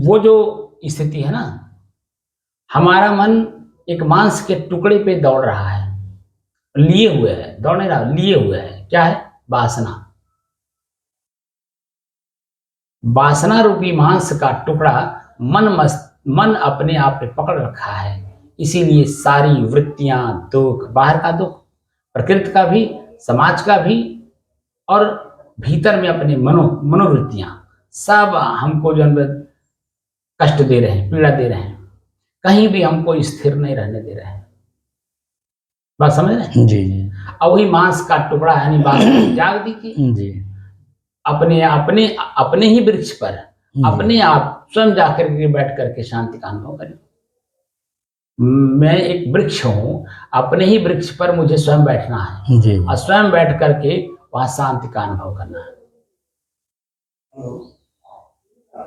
वो जो स्थिति है ना, हमारा मन एक मांस के टुकड़े पे दौड़ रहा है, लिए हुए है, दौड़ नहीं रहा, लिए हुए है। क्या है? वासना। वासना रूपी मांस का टुकड़ा मन अपने आप पे पकड़ रखा है। इसीलिए सारी वृत्तियां, दुख, बाहर का दुख, प्रकृति का भी, समाज का भी, और भीतर में अपने मनोवृत्तियां सब हमको जो है कष्ट दे रहे हैं, पीड़ा दे रहे हैं, कहीं भी हमको स्थिर नहीं रहने दे रहे हैं। बात समझ रहे हैं? जी, जी, और वही मांस का टुकड़ा यानी वासना जाग दीजिए, जी, अपने अपने अपने ही वृक्ष पर अपने आप स्वयं जाकर के बैठ करके शांति का अनुभव करें। मैं एक वृक्ष हूँ, अपने ही वृक्ष पर मुझे स्वयं बैठना है जी, और स्वयं बैठ करके वहां शांति का अनुभव करना है।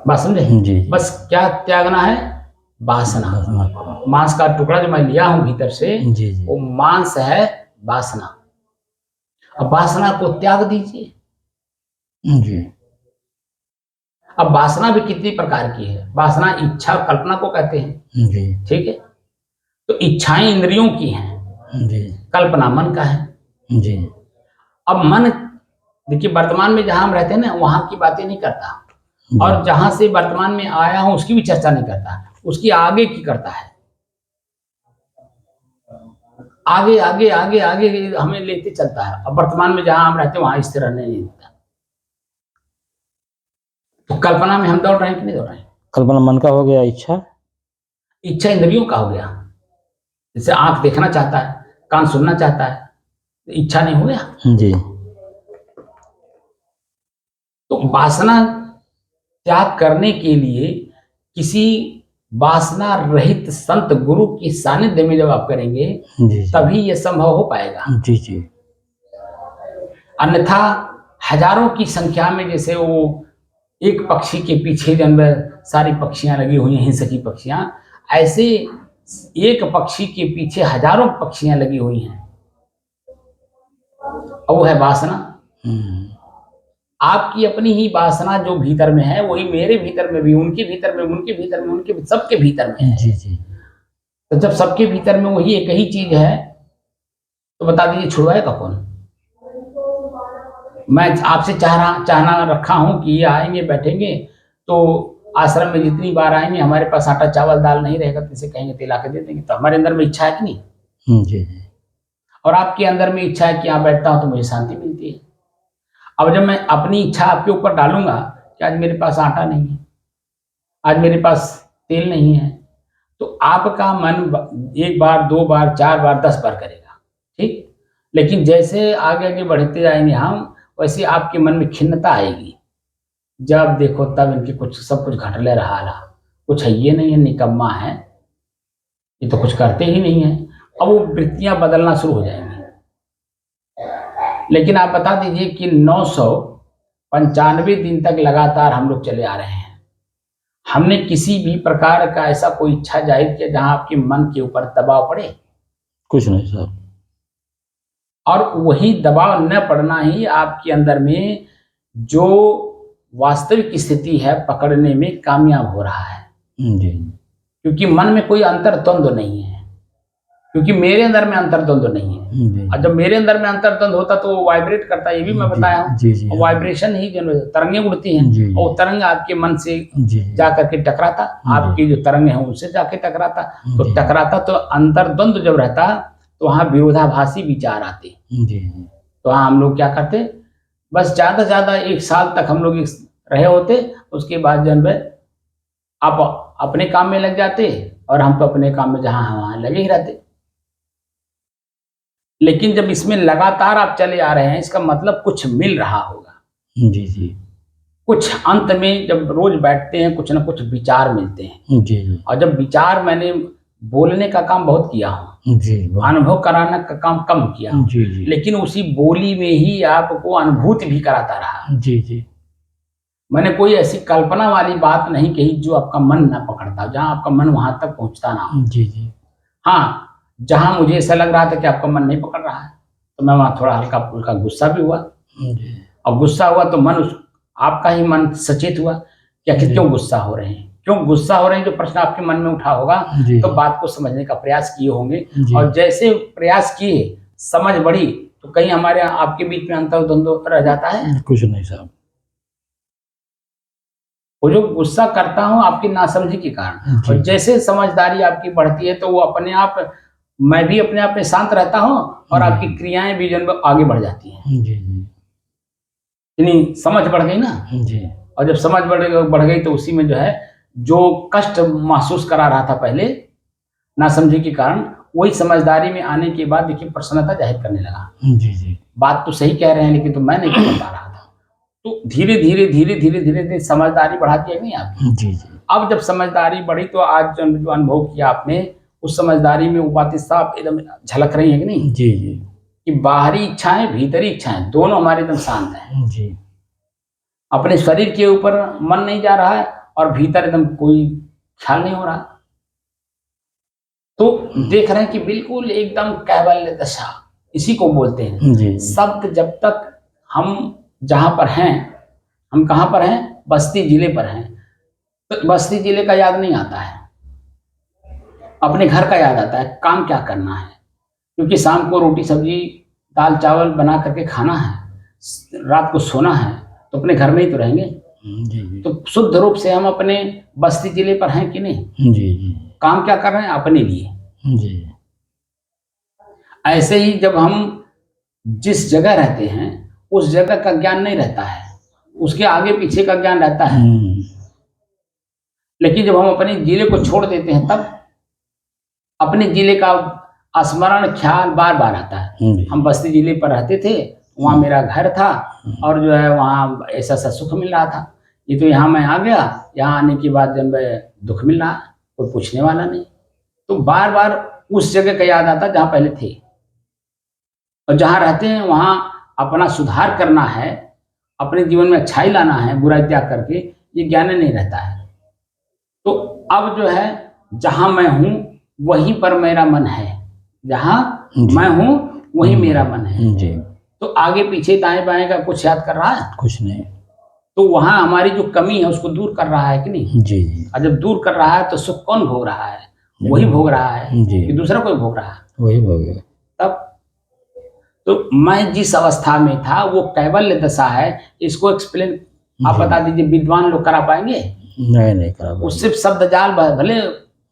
बात समझे? जी, बस क्या त्यागना है? वासना। मांस का टुकड़ा जो मैं लिया हूं भीतर से, जी, जी, वो मांस है वासना। अब वासना को त्याग दीजिए। जी, अब वासना भी कितनी प्रकार की है? वासना इच्छा और कल्पना को कहते हैं, जी, ठीक है? तो इच्छाएं इंद्रियों की हैं, जी, कल्पना मन का है। जी, अब मन, देखिए वर्तमान में जहां हम रहते हैं ना, वहां की बातें नहीं करता, और जहां से वर्तमान में आया हूं उसकी भी चर्चा नहीं करता, उसकी आगे की करता है। आगे आगे आगे आगे हमें लेते चलता है। अब वर्तमान में जहां हम रहते हैं वहां स्थिर रहने नहीं देता। तो कल्पना में हम दौड़ रहे हैं कि नहीं दौड़ रहे हैं? कल्पना मन का हो गया, इच्छा इच्छा इंद्रियों का हो गया। जैसे आंख देखना चाहता है, कान सुनना चाहता है, तो इच्छा नहीं हो गया? जी, तो वासना त्याग करने के लिए किसी वासना रहित संत गुरु की सानिध्य में जब आप करेंगे जी तभी ये संभव हो पाएगा। जी जी अन्यथा हजारों की संख्या में जैसे वो एक पक्षी के पीछे जन्म सारी पक्षियां लगी हुई हैं, हिंसकी पक्षियां, ऐसे एक पक्षी के पीछे हजारों पक्षियां लगी हुई हैं, और वो है वासना। आपकी अपनी ही वासना जो भीतर में है वही मेरे भीतर में भी, उनके भीतर में, उनके भीतर में, उनके सबके भीतर में है। जी जी तो जब सबके भीतर में वही एक ही चीज है तो बता दीजिए छुड़वाएगा कौन? मैं आपसे चाहना रखा हूं कि ये आएंगे बैठेंगे तो आश्रम में जितनी बार आएंगे हमारे पास आटा चावल दाल नहीं रहेगा तो इसे कहेंगे तेला के दे देंगे, तो हमारे अंदर में इच्छा है कि नहीं? जी जी और आपके अंदर में इच्छा है कि यहाँ बैठता हूं तो मुझे शांति मिलती है। अब जब मैं अपनी इच्छा आपके ऊपर डालूंगा कि आज मेरे पास आटा नहीं है, आज मेरे पास तेल नहीं है, तो आपका मन एक बार, दो बार, चार बार, 10 बार करेगा, ठीक। लेकिन जैसे आगे आगे बढ़ते जाएंगे हम, वैसे आपके मन में खिन्नता आएगी। जब देखो तब इनके कुछ सब कुछ घटले रहा ला, कुछ है ये नहीं है, निकम्मा है, ये तो कुछ करते ही नहीं है। अब वो वृत्तियां बदलना शुरू हो जाएंगी। लेकिन आप बता दीजिए कि 995 दिन तक लगातार हम लोग चले आ रहे हैं, हमने किसी भी प्रकार का ऐसा कोई इच्छा जाहिर किया जहां आपके मन के ऊपर दबाव पड़े? कुछ नहीं साहब। और वही दबाव न पड़ना ही आपके अंदर में जो वास्तविक स्थिति है पकड़ने में कामयाब हो रहा है। जी क्योंकि मन में कोई अंतर्द्वंद नहीं है, क्योंकि मेरे अंदर में अंतर्द्वंद नहीं है। जी और जब मेरे अंदर में अंतर्द्वंद होता तो वो वाइब्रेट करता है, ये भी मैं बताया हूँ। जी जी वाइब्रेशन ही जो तरंगें उड़ती जी। हैं, और तरंग आपके मन से जी जा करके टकराता, आपकी जो तरंग है उनसे जाके टकराता, तो जी। टकराता तो अंतर्द्वंद जब रहता तो वहाँ विरोधाभासी विचार आते। जी तो वहाँ हम लोग क्या करते, बस ज्यादा से ज्यादा 1 साल तक हम लोग रहे होते, उसके बाद जब आप अपने काम में लग जाते और हम तो अपने काम में जहां हम वहां लगे ही रहते। लेकिन जब इसमें लगातार आप चले आ रहे हैं, इसका मतलब कुछ मिल रहा होगा। जी जी कुछ अंत में जब रोज बैठते हैं कुछ ना कुछ विचार मिलते हैं। जी जी और जब विचार, मैंने बोलने का काम बहुत किया हूँ, जी अनुभव कराने का काम कम किया हूँ, जी जी लेकिन उसी बोली में ही आपको अनुभूति भी कराता रहा। जी जी मैंने कोई ऐसी कल्पना वाली बात नहीं कही जो आपका मन ना पकड़ता, जहां आपका मन वहां तक पहुंचता ना हो। जी जी हाँ, जहां मुझे ऐसा लग रहा था कि आपका मन नहीं पकड़ रहा है, तो मैं वहां थोड़ा हल्का फुल्का गुस्सा भी हुआ। जी और गुस्सा हुआ तो मन आपका ही मन सचेत हुआ कि आखिर क्यों गुस्सा हो रहे हैं, क्यों गुस्सा हो रहे हैं। जो प्रश्न आपके मन में उठा होगा जी। तो बात को समझने का प्रयास किए होंगे, जी। और जैसे प्रयास किए, समझ बढ़ी, तो कहीं हमारे आपके बीच में अंतर्द्वंद रह जाता है? कुछ नहीं साहब। वो जो गुस्सा करता हूं आपकी नासमझी के कारण, और जैसे समझदारी आपकी बढ़ती है तो वो अपने आप, मैं भी अपने आप में शांत रहता हूं और आपकी क्रियाएं भी जो आगे बढ़ जाती हैं। जी जी यानी समझ बढ़ गई ना। जी और जब समझ बढ़ गई तो उसी में जो है, जो कष्ट महसूस करा रहा था पहले नासमझी के कारण, वही समझदारी में आने के बाद देखिए प्रसन्नता जाहिर करने लगा। जी जी बात तो सही कह रहे हैं लेकिन तो मैं नहीं कर पा रहा था। तो धीरे धीरे धीरे धीरे धीरे धीरे समझदारी बढ़ाती है नहीं आपकी। जी जी अब जब समझदारी बढ़ी तो आज जो अनुभव किया आपने, उस समझदारी में वो बातें साफ एकदम झलक रही है कि नहीं, जी जी कि बाहरी इच्छाएं भीतरी इच्छाएं दोनों हमारे एकदम शांत हैं। जी अपने शरीर के ऊपर मन नहीं जा रहा है और भीतर एकदम कोई ख्याल नहीं हो रहा। तो देख रहे हैं कि बिल्कुल एकदम कैवल्य दशा इसी को बोलते हैं। जी शब्द जब तक हम जहां पर हैं, हम कहां पर हैं, बस्ती जिले पर हैं, तो बस्ती जिले का याद नहीं आता है, अपने घर का याद आता है, काम क्या करना है। क्योंकि शाम को रोटी सब्जी दाल चावल बना करके खाना है, रात को सोना है, तो अपने घर में ही तो रहेंगे। जी तो शुद्ध रूप से हम अपने बस्ती जिले पर हैं कि नहीं? जी जी काम क्या कर रहे हैं? अपने लिए। जी ऐसे ही जब हम जिस जगह रहते हैं उस जगह का ज्ञान नहीं रहता है, उसके आगे पीछे का ज्ञान रहता है। लेकिन जब हम अपने जिले को छोड़ देते हैं तब अपने जिले का स्मरण ख्याल बार बार आता है। हम बस्ती जिले पर रहते थे, वहाँ मेरा घर था और जो है वहाँ ऐसा सा सुख मिल रहा था, ये तो यहाँ मैं आ गया यहाँ आने के बाद जब दुख मिल रहा, कोई पूछने वाला नहीं, तो बार बार उस जगह का याद आता जहाँ पहले थे। और जहाँ रहते हैं वहाँ अपना सुधार करना है, अपने जीवन में अच्छाई लाना है, बुराई त्याग करके, ये ज्ञान नहीं रहता है। तो अब जो है जहाँ मैं हूँ वहीं पर मेरा मन है, जहाँ मैं हूँ वहीं मेरा मन है जी। तो आगे पीछे दाएं बाएं का कुछ याद कर रहा है? कुछ नहीं। तो वहाँ हमारी जो कमी है उसको दूर कर रहा है कि नहीं? जी जी। और जब दूर कर रहा है तो सुख कौन भोग रहा है? वही भोग रहा है जी। कि दूसरा कोई भोग रहा है? वही भोग। तब तो मैं जिस अवस्था में था वो कैवल्य दशा है, इसको एक्सप्लेन आप बता दीजिए, विद्वान लोग करा पाएंगे? नहीं करा पाएंगे। उससे शब्द जाल भले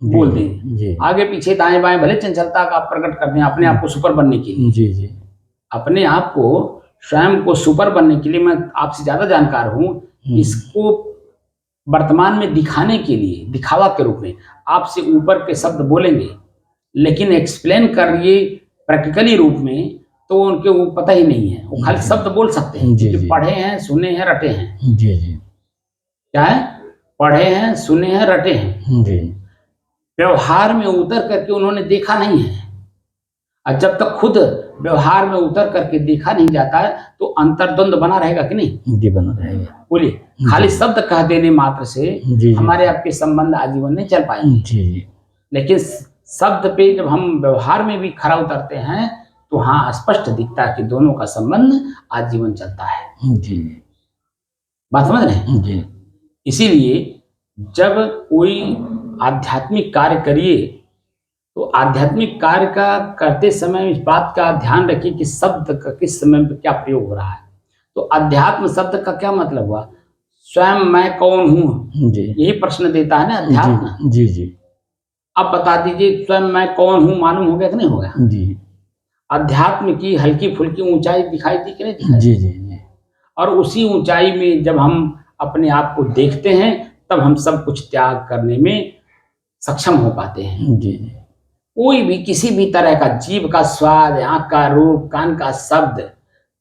बोल दें, आगे पीछे दाएं बाएं भले चंचलता का प्रकट कर दें अपने आप को सुपर बनने के लिए। जी जी। अपने आप को स्वयं को सुपर बनने के लिए मैं आपसे ज्यादा जानकार हूँ, इसको वर्तमान में दिखाने के लिए, दिखावा के रूप में आपसे ऊपर के शब्द बोलेंगे, लेकिन एक्सप्लेन करिए प्रैक्टिकली रूप में तो उनके वो पता ही नहीं है, वो खाली शब्द बोल सकते हैं क्योंकि पढ़े हैं, सुने हैं, रटे हैं। जी जी। क्या है? पढ़े हैं, सुने हैं, रटे हैं जी। व्यवहार में उतर करके उन्होंने देखा नहीं है। और जब तक खुद व्यवहार में उतर करके देखा नहीं जाता है तो अंतर्द्वंद बना रहेगा कि नहीं? जी बना रहेगा। बोलिए, खाली शब्द कह देने मात्र से हमारे आपके संबंध आजीवन नहीं चल पाएंगे। जी। लेकिन शब्द पे जब हम व्यवहार में भी खरा उतरते हैं तो हाँ स्पष्ट दिखता है कि दोनों का संबंध आजीवन चलता है। जी। बात समझ रहे हैं? जी। इसीलिए जब कोई आध्यात्मिक कार्य करिए तो आध्यात्मिक कार्य का करते समय इस बात का ध्यान रखिए कि शब्द का किस समय पे क्या प्रयोग हो रहा है। तो अध्यात्म शब्द का क्या मतलब हुआ? स्वयं मैं कौन हूँ, यही प्रश्न देता है ना अध्यात्म। जी जी। अब बता दीजिए स्वयं मैं कौन हूँ मालूम हो गया कि नहीं हो गया? जी। अध्यात्म की हल्की फुल्की ऊंचाई दिखाई दी कि नहीं दिखाई? जी जी जी। और उसी ऊंचाई में जब हम अपने आप को देखते हैं तब हम सब कुछ त्याग करने में सक्षम हो पाते हैं। जी। कोई भी किसी भी तरह का जीव का स्वाद, आंख का रूप, कान का शब्द,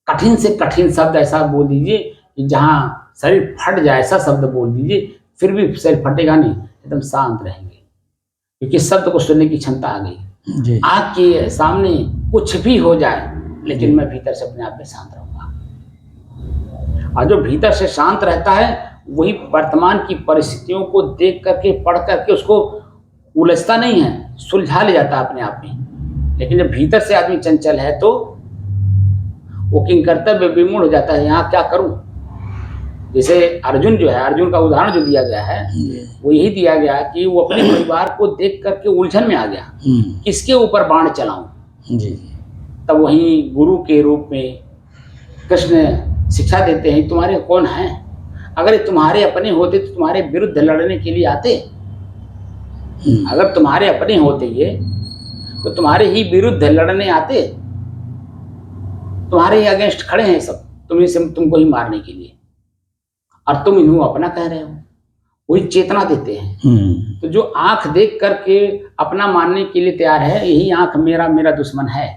कठिन से कठिन शब्द ऐसा बोल दीजिए कि जहां शरीर फट जाए, ऐसा शब्द बोल दीजिए, फिर भी शरीर फटेगा नहीं, एकदम शांत रहेंगे क्योंकि शब्द को सुनने की क्षमता आ गई। आँख के सामने कुछ भी हो जाए लेकिन मैं भीतर से अपने आप में शांत रहूंगा। और जो भीतर से शांत रहता है वही वर्तमान की परिस्थितियों को देख करके, पढ़ करके उसको उलझता नहीं है, सुलझा ले जाता है अपने आप में। लेकिन जब भीतर से आदमी चंचल है तो वो किंग कर्तव्य विमूढ़ हो जाता है, यहाँ क्या करूं। जैसे अर्जुन जो है, अर्जुन का उदाहरण जो दिया गया है वो यही दिया गया कि वो अपने परिवार को देख करके उलझन में आ गया, किसके ऊपर बाण चलाऊं। तब वहीं गुरु के रूप में कृष्ण शिक्षा देते हैं, तुम्हारे कौन हैं? अगर तुम्हारे अपने होते तो तुम्हारे विरुद्ध लड़ने के लिए आते। अगर तुम्हारे अपने होते ये तो तुम्हारे ही विरुद्ध लड़ने आते, तुम्हारे ही अगेंस्ट खड़े हैं सब, तुमको ही मारने के लिए, और तुम इन्हों अपना कह रहे हो। वही चेतना देते हैं। तो जो आंख देख करके अपना मानने के लिए तैयार है, यही आंख मेरा दुश्मन है।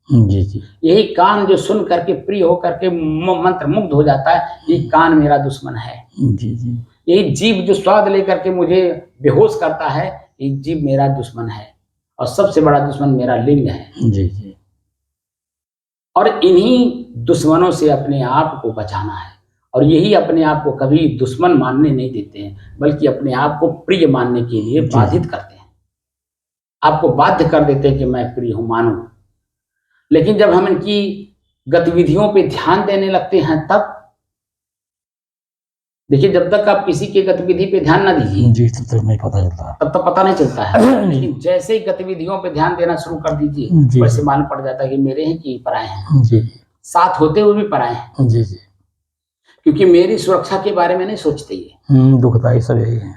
जी जी। यही कान जो सुन करके प्रिय हो करके मंत्र मुग्ध हो जाता है, यही कान मेरा दुश्मन है। जी जी। यही जीभ जो स्वाद लेकर के मुझे बेहोश करता है, ये जीव मेरा दुश्मन है। और सबसे बड़ा दुश्मन मेरा लिंग है। जी जी। और इन्हीं दुश्मनों से अपने आप को बचाना है, और यही अपने आप को कभी दुश्मन मानने नहीं देते हैं, बल्कि अपने आप को प्रिय मानने के लिए बाधित करते हैं। आपको बाध्य कर देते हैं कि मैं प्रिय हूं, मानो। लेकिन जब हम इनकी गतिविधियों पे ध्यान देने लगते हैं तब देखिए, जब तक आप किसी की गतिविधि पे ध्यान ना दीजिए जी तब तक नहीं पता चलता, तब तक पता नहीं चलता है। लेकिन जैसे ही गतिविधियों पे ध्यान देना शुरू कर दीजिए, वैसे मालूम पड़ जाता है कि मेरे हैं कि पराए हैं। जी। साथ होते हुए भी पराए हैं। जी जी। क्योंकि मेरी सुरक्षा के बारे में नहीं सोचते ये। दुखदाई सब यही है।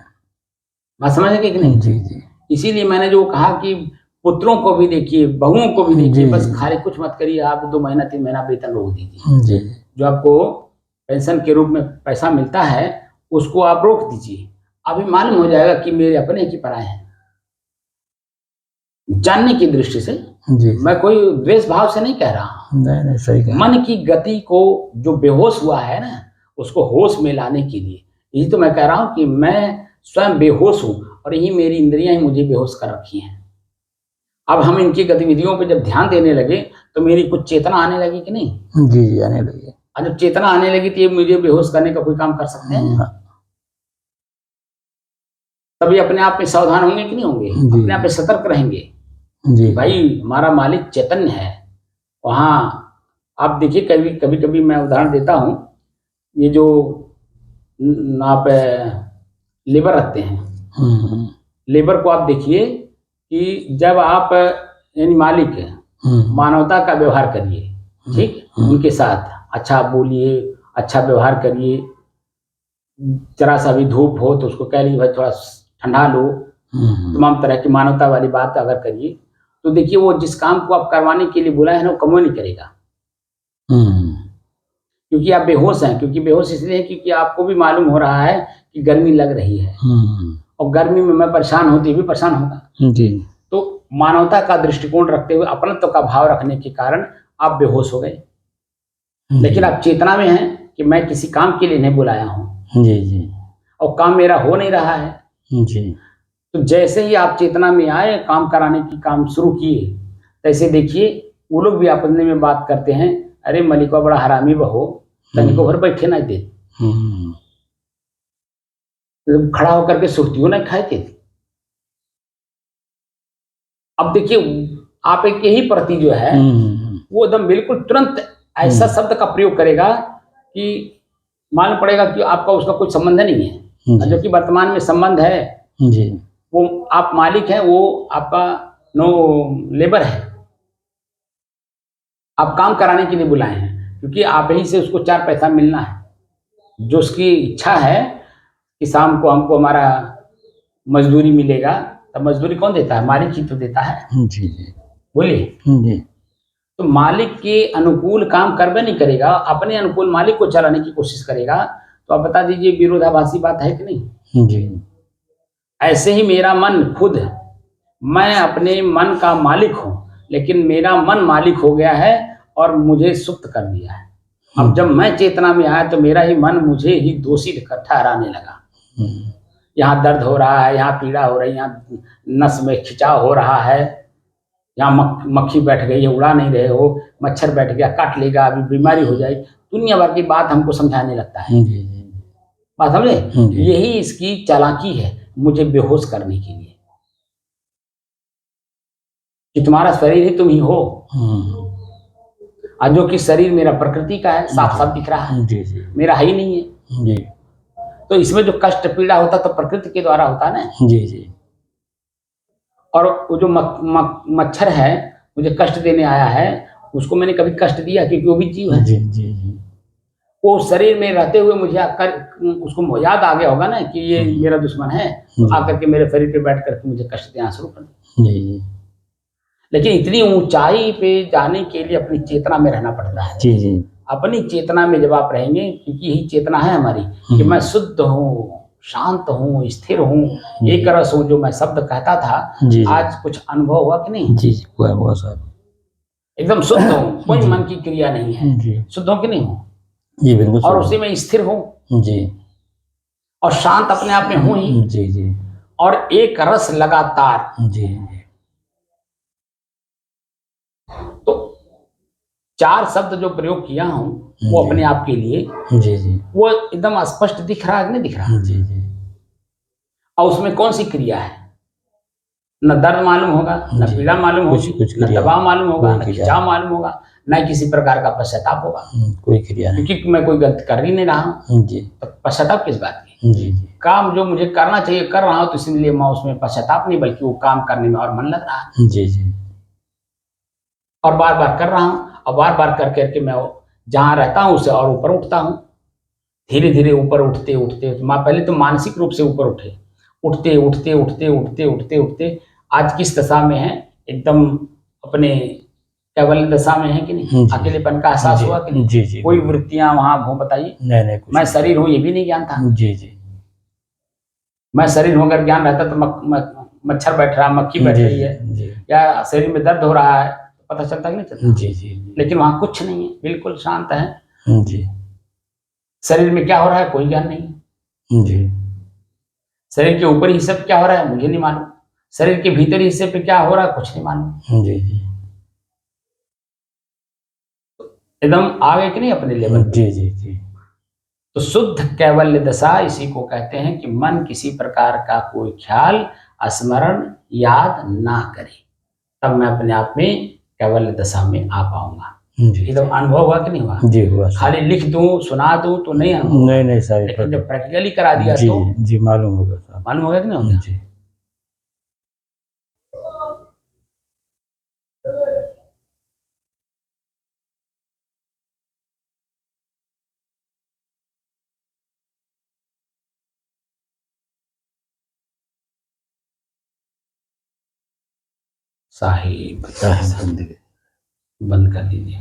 बात समझेंगे कि नहीं? जी जी। इसीलिए मैंने जो कहा कि पुत्रों को भी देखिए, बहुओं को भी देखिए, बस खाली कुछ मत करिए, आप 2 महीना 3 महीना वेतन रोक दीजिए। जो आपको पेंशन के रूप में पैसा मिलता है उसको आप रोक दीजिए, अभी मालूम हो जाएगा कि मेरे अपने की पराए हैं। जानने की दृष्टि से जी। मैं कोई द्वेष भाव से नहीं कह रहा, नहीं सही कहा। मन की गति को जो बेहोश हुआ है ना, उसको होश में लाने के लिए यही तो मैं कह रहा हूँ कि मैं स्वयं बेहोश हूँ और यही मेरी इंद्रियां ही मुझे बेहोश कर रखी हैं। अब हम इनकी गतिविधियों पे जब ध्यान देने लगे तो मेरी कुछ चेतना आने लगी कि नहीं? जी जी आने लगे। और जब चेतना आने लगी तो ये मुझे बेहोश करने का कोई काम कर सकते हैं? तभी अपने आप में सावधान होंगे कि नहीं होंगे? अपने आप में सतर्क रहेंगे जी भाई हमारा मालिक चैतन्य है। वहाँ आप देखिए, कभी कभी कभी मैं उदाहरण देता हूँ, ये जो आप लेबर रखते हैं, लेबर को आप देखिए कि जब आप यानी मालिक मानवता का व्यवहार करिए, ठीक, उनके साथ अच्छा बोलिए, अच्छा व्यवहार करिए, जरा सा भी धूप हो तो उसको कह लीजिए भाई थोड़ा ठंडा लो, तमाम तरह की मानवता वाली बात अगर करिए तो देखिए वो जिस काम को आप करवाने के लिए बुलाए हैं ना वो कम नहीं करेगा, क्योंकि आप बेहोश हैं। क्योंकि बेहोश इसलिए है क्योंकि आपको भी मालूम हो रहा है कि गर्मी लग रही है और गर्मी में मैं परेशान हूँ तो ये भी परेशान होगा जी। तो मानवता का दृष्टिकोण रखते हुए अपनत्व का भाव रखने के कारण आप बेहोश हो गए, लेकिन आप चेतना में हैं कि मैं किसी काम के लिए नहीं बुलाया हूँ जी जी, और काम मेरा हो नहीं रहा है जी। तो जैसे ही आप चेतना में आए, काम कराने की काम शुरू किए, तैसे देखिए वो लोग भी आपस में बात करते हैं, अरे मलिका बड़ा हरामी बहो, तनिको भर बैठे ना दे, खड़ा होकर के सुर्तियों नहीं खाए थे। अब देखिए आप एक यही प्रति जो है वो एकदम बिल्कुल तुरंत ऐसा शब्द का प्रयोग करेगा कि मालूम पड़ेगा कि आपका उसका कोई संबंध नहीं है, जो कि वर्तमान में संबंध है जी। वो आप मालिक हैं, वो आपका नो लेबर है, आप काम कराने के लिए बुलाए हैं, क्योंकि आप ही से उसको 4 पैसा मिलना है। जो उसकी इच्छा है कि शाम को हमको हमारा मजदूरी मिलेगा, तब मजदूरी कौन देता है? मालिक ही तो देता है जी जी। बोलिए जी। तो मालिक के अनुकूल काम करबे नहीं करेगा, अपने अनुकूल मालिक को चलाने की कोशिश करेगा, तो आप बता दीजिए विरोधाभासी बात है कि नहीं जी। ऐसे ही मेरा मन खुद, मैं अपने मन का मालिक हूँ, लेकिन मेरा मन मालिक हो गया है और मुझे सुप्त कर दिया है। अब जब मैं चेतना में आया तो मेरा ही मन मुझे ही दोषी ठहराने लगा। यहाँ दर्द हो रहा है, यहाँ पीड़ा हो रही है, यहाँ नस में खिंचाव हो रहा है, यहाँ मक्खी बैठ गई है, उड़ा नहीं रहे हो, मच्छर बैठ गया काट लेगा, अभी बीमारी हो जाएगी, दुनिया भर की बात हमको समझाने लगता है। बात समझे? यही इसकी चालाकी है मुझे बेहोश करने के लिए, कि तुम्हारा शरीर ही तुम ही हो। आज जो कि शरीर मेरा प्रकृति का है, साफ साफ दिख रहा है जी जी, मेरा है ही नहीं है जी। तो इसमें जो कष्ट पीड़ा होता तो प्रकृति के द्वारा होता है ना जी जी। और वो जो मच्छर है मुझे कष्ट देने आया है, उसको मैंने कभी कष्ट दिया? क्योंकि वो भी जीव है जी जी जी। वो शरीर में रहते हुए मुझे आकर उसको याद आ गया होगा ना कि ये मेरा दुश्मन है, तो आकर के मेरे शरीर पे बैठ करके मुझे कष्ट देना शुरू कर दिया जी। लेकिन इतनी ऊंचाई पे जाने के लिए अपनी चेतना में रहना पड़ता है जी जी। अपनी चेतना में जब आप रहेंगे, क्योंकि यही चेतना है हमारी कि मैं शुद्ध हूँ, शांत हूँ, स्थिर हूँ, एक रस हूँ, जो मैं शब्द कहता था जी, आज कुछ अनुभव हुआ कि नहीं? जी जी हुआ साहब, एकदम शुद्ध हूँ, कोई मन की क्रिया नहीं है जी। शुद्ध हूँ कि नहीं हूँ जी? बिल्कुल। और उसी में स्थिर हूँ जी, और शांत अपने आप में हूँ ही जी जी, और एक रस लगातार जी जी। तो 4 शब्द जो प्रयोग किया हूँ वो अपने आप के लिए जी जी, वो एकदम स्पष्ट दिख रहा है, नहीं दिख रहा जी जी। और उसमें कौन सी क्रिया है? न दर्द मालूम होगा, न पीड़ा मालूम होगी, न दबाव मालूम होगा, न खिंचाव मालूम होगा, न किसी प्रकार का पश्चाताप होगा, कोई क्रिया नहीं, क्योंकि मैं कोई गलती कर ही नहीं रहा हूँ जी। तो पश्चाताप किस बात की जी जी? काम जो मुझे करना चाहिए कर रहा हूँ, तो इसलिए मैं उसमें पश्चाताप नहीं, बल्कि वो काम करने में और मन लग रहा है जी जी, और बार बार कर रहा हूँ, और बार बार कर करके मैं जहाँ रहता हूँ उससे और ऊपर उठता हूँ, धीरे धीरे ऊपर उठते उठते, पहले तो मानसिक रूप से ऊपर उठे, उठते उठते उठते उठते उठते उठते आज किस दशा में है? एकदम अपने केवल दशा में है कि नहीं? अकेलेपन का एहसास हुआ कि नहीं जी जी? कोई वृत्तियां वहां हो बताइए? नहीं, मैं शरीर हूँ ये भी नहीं ज्ञान था जी जी। मैं शरीर हूँ अगर ज्ञान रहता तो मच्छर बैठ रहा, मक्खी बैठ रही है, या शरीर में दर्द हो रहा है, पता चलता कि नहीं चलता जी जी। लेकिन वहां कुछ नहीं है, बिल्कुल शांत है जी। शरीर में क्या हो रहा है कोई ज्ञान नहीं, जी शरीर के ऊपरी हिस्से पे क्या हो रहा है मुझे नहीं मालूम, शरीर के भीतरी हिस्से पे क्या हो रहा है कुछ नहीं मालूम। जी जी एकदम आ गए कि नहीं अपने लेवल पे। जी जी जी तो शुद्ध कैवल्य दशा इसी को कहते हैं कि मन किसी प्रकार का कोई ख्याल, स्मरण, याद ना करे, तब मैं अपने आप में कैवल्य दशा में आ पाऊंगा। जी एकदम अनुभव हुआ कि नहीं हुआ? जी हुआ सर। खाली लिख दूं सुना दूं तो नहीं अनुभव, नहीं नहीं सर, लेकिन जब प्रैक्टिकली करा दिया जी तो जी मालूम होगा सर। मालूम हो गया कि नहीं हो गया? जी साहिब जिंदगी। बंद कर दीजिए।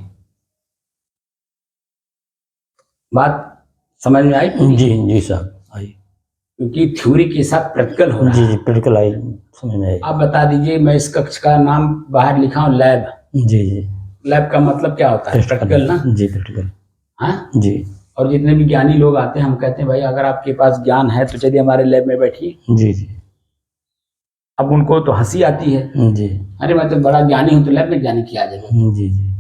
बात समझ में आई पूरी? जी जी साहब आई। क्योंकि थ्योरी के साथ प्रैक्टिकल हो रहा जी है। जी प्रैक्टिकल आई, समझ में आई। आप बता दीजिए, मैं इस कक्ष का नाम बाहर लिखा हूँ लैब। जी जी लैब का मतलब क्या होता है? प्रैक्टिकल ना। जी प्रैक्टिकल। हाँ, जी और जितने भी ज्ञानी लोग आते हैं हम कहते हैं भाई अगर आपके पास ज्ञान है तो चलिए हमारे लैब में बैठिए। जी जी अब उनको तो हंसी आती है, जी अरे मैं तो बड़ा ज्ञानी हूँ तो लैब में जाने की आ जाएगा। जी जी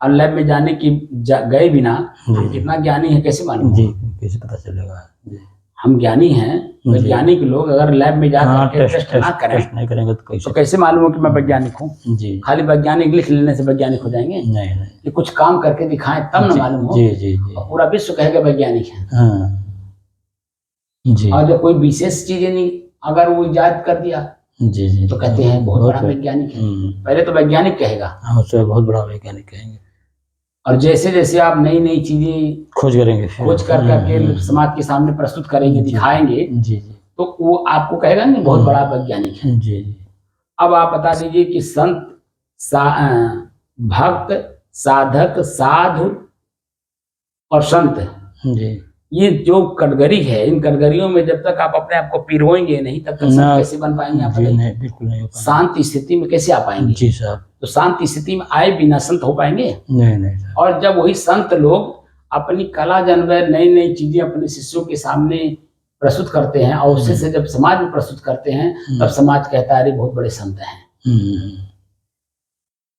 और लैब में जाने की गए बिना जी, हम जी। कितना ज्ञानी है कैसे मालूम? जी कैसे पता चलेगा? जी हम ज्ञानी हैं, जी। वैज्ञानिक लोग अगर लैब में जा हाँ, करके टेस्ट ना करें टेस्ट नहीं करेंगे तो तो कैसे मालूम हो कि मैं वैज्ञानिक हूँ? जी खाली वैज्ञानिक लिख लेने से वैज्ञानिक हो जाएंगे? नहीं नहीं कि कुछ काम करके दिखाएं तब न जी मालूम हो। जी जी जी और पूरा विश्व कहेगा वैज्ञानिक है। हाँ जी और जब कोई विशेष चीजें नहीं अगर वो इजाद कर दिया जी जी तो कहते हैं बहुत बड़ा वैज्ञानिक है। पहले तो वैज्ञानिक कहेगा, हाँ सर बहुत बड़ा वैज्ञानिक कहेंगे। और जैसे जैसे आप नई नई चीजें खोज करेंगे, खोज कर करके समाज के सामने प्रस्तुत करेंगे, दिखाएंगे, जी जी तो वो आपको कहेगा नहीं बहुत बड़ा वैज्ञानिक है। जी जी अब आप बता दीजिए कि संत, भक्त, साधक, साधु और संत, जी ये जो कैटेगरी है, इन कैटेगरियों में जब तक आप अपने आप को पिरोएंगे नहीं तब तक संत कैसे बन पाएंगे आप? जी नहीं, बिल्कुल नहीं हो पाएंगे। शांति स्थिति में कैसे आ पाएंगे? जी साहब। तो शांति स्थिति में आए बिना संत हो पाएंगे? नहीं नहीं साहब। और जब वही संत लोग अपनी कला जानवर नई नई चीजें अपने शिष्यों के सामने प्रस्तुत करते हैं और उससे से जब समाज में प्रस्तुत करते हैं तब समाज कहता है अरे बहुत बड़े संत हैं।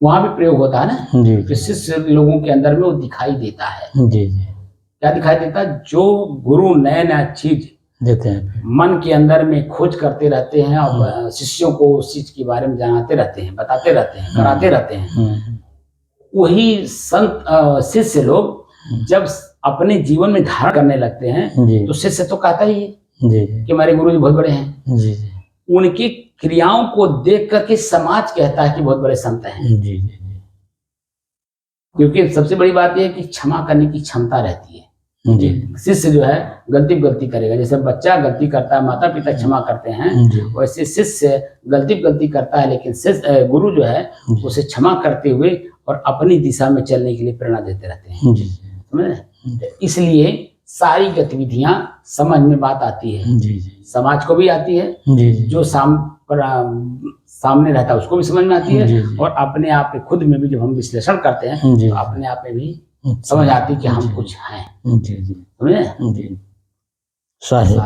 वहां भी प्रयोग होता है ना जी कि शिष्य लोगों के अंदर में वो दिखाई देता है। जी जी क्या दिखाई देता है? जो गुरु नया नया चीज देते हैं, मन के अंदर में खोज करते रहते हैं और शिष्यों को उस चीज के बारे में जानते रहते हैं, बताते रहते हैं, कराते रहते हैं, वही संत शिष्य लोग जब अपने जीवन में धारण करने लगते हैं तो शिष्य तो कहता ही है कि हमारे गुरु जी बहुत बड़े हैं। जी जी उनकी क्रियाओं को देख करके समाज कहता है कि बहुत बड़े संत हैं। जी जी जी क्योंकि सबसे बड़ी बात यह है कि क्षमा करने की क्षमता रहती है। जी शिष्य जो है गलती करेगा, जैसे बच्चा गलती करता है, माता पिता क्षमा करते हैं, वैसे शिष्य गलती करता है, लेकिन शिष्य गुरु जो है उसे क्षमा करते हुए और अपनी दिशा में चलने के लिए प्रेरणा देते रहते हैं। समझे? इसलिए सारी गतिविधियां समझ में बात आती है, समाज को भी आती है, जो सामने रहता है उसको भी समझ में आती है, और अपने आप में खुद में भी जब हम विश्लेषण करते हैं तो अपने आप में भी समझ आती कि हम कुछ हैं। जी जी समझे? जी साहिब।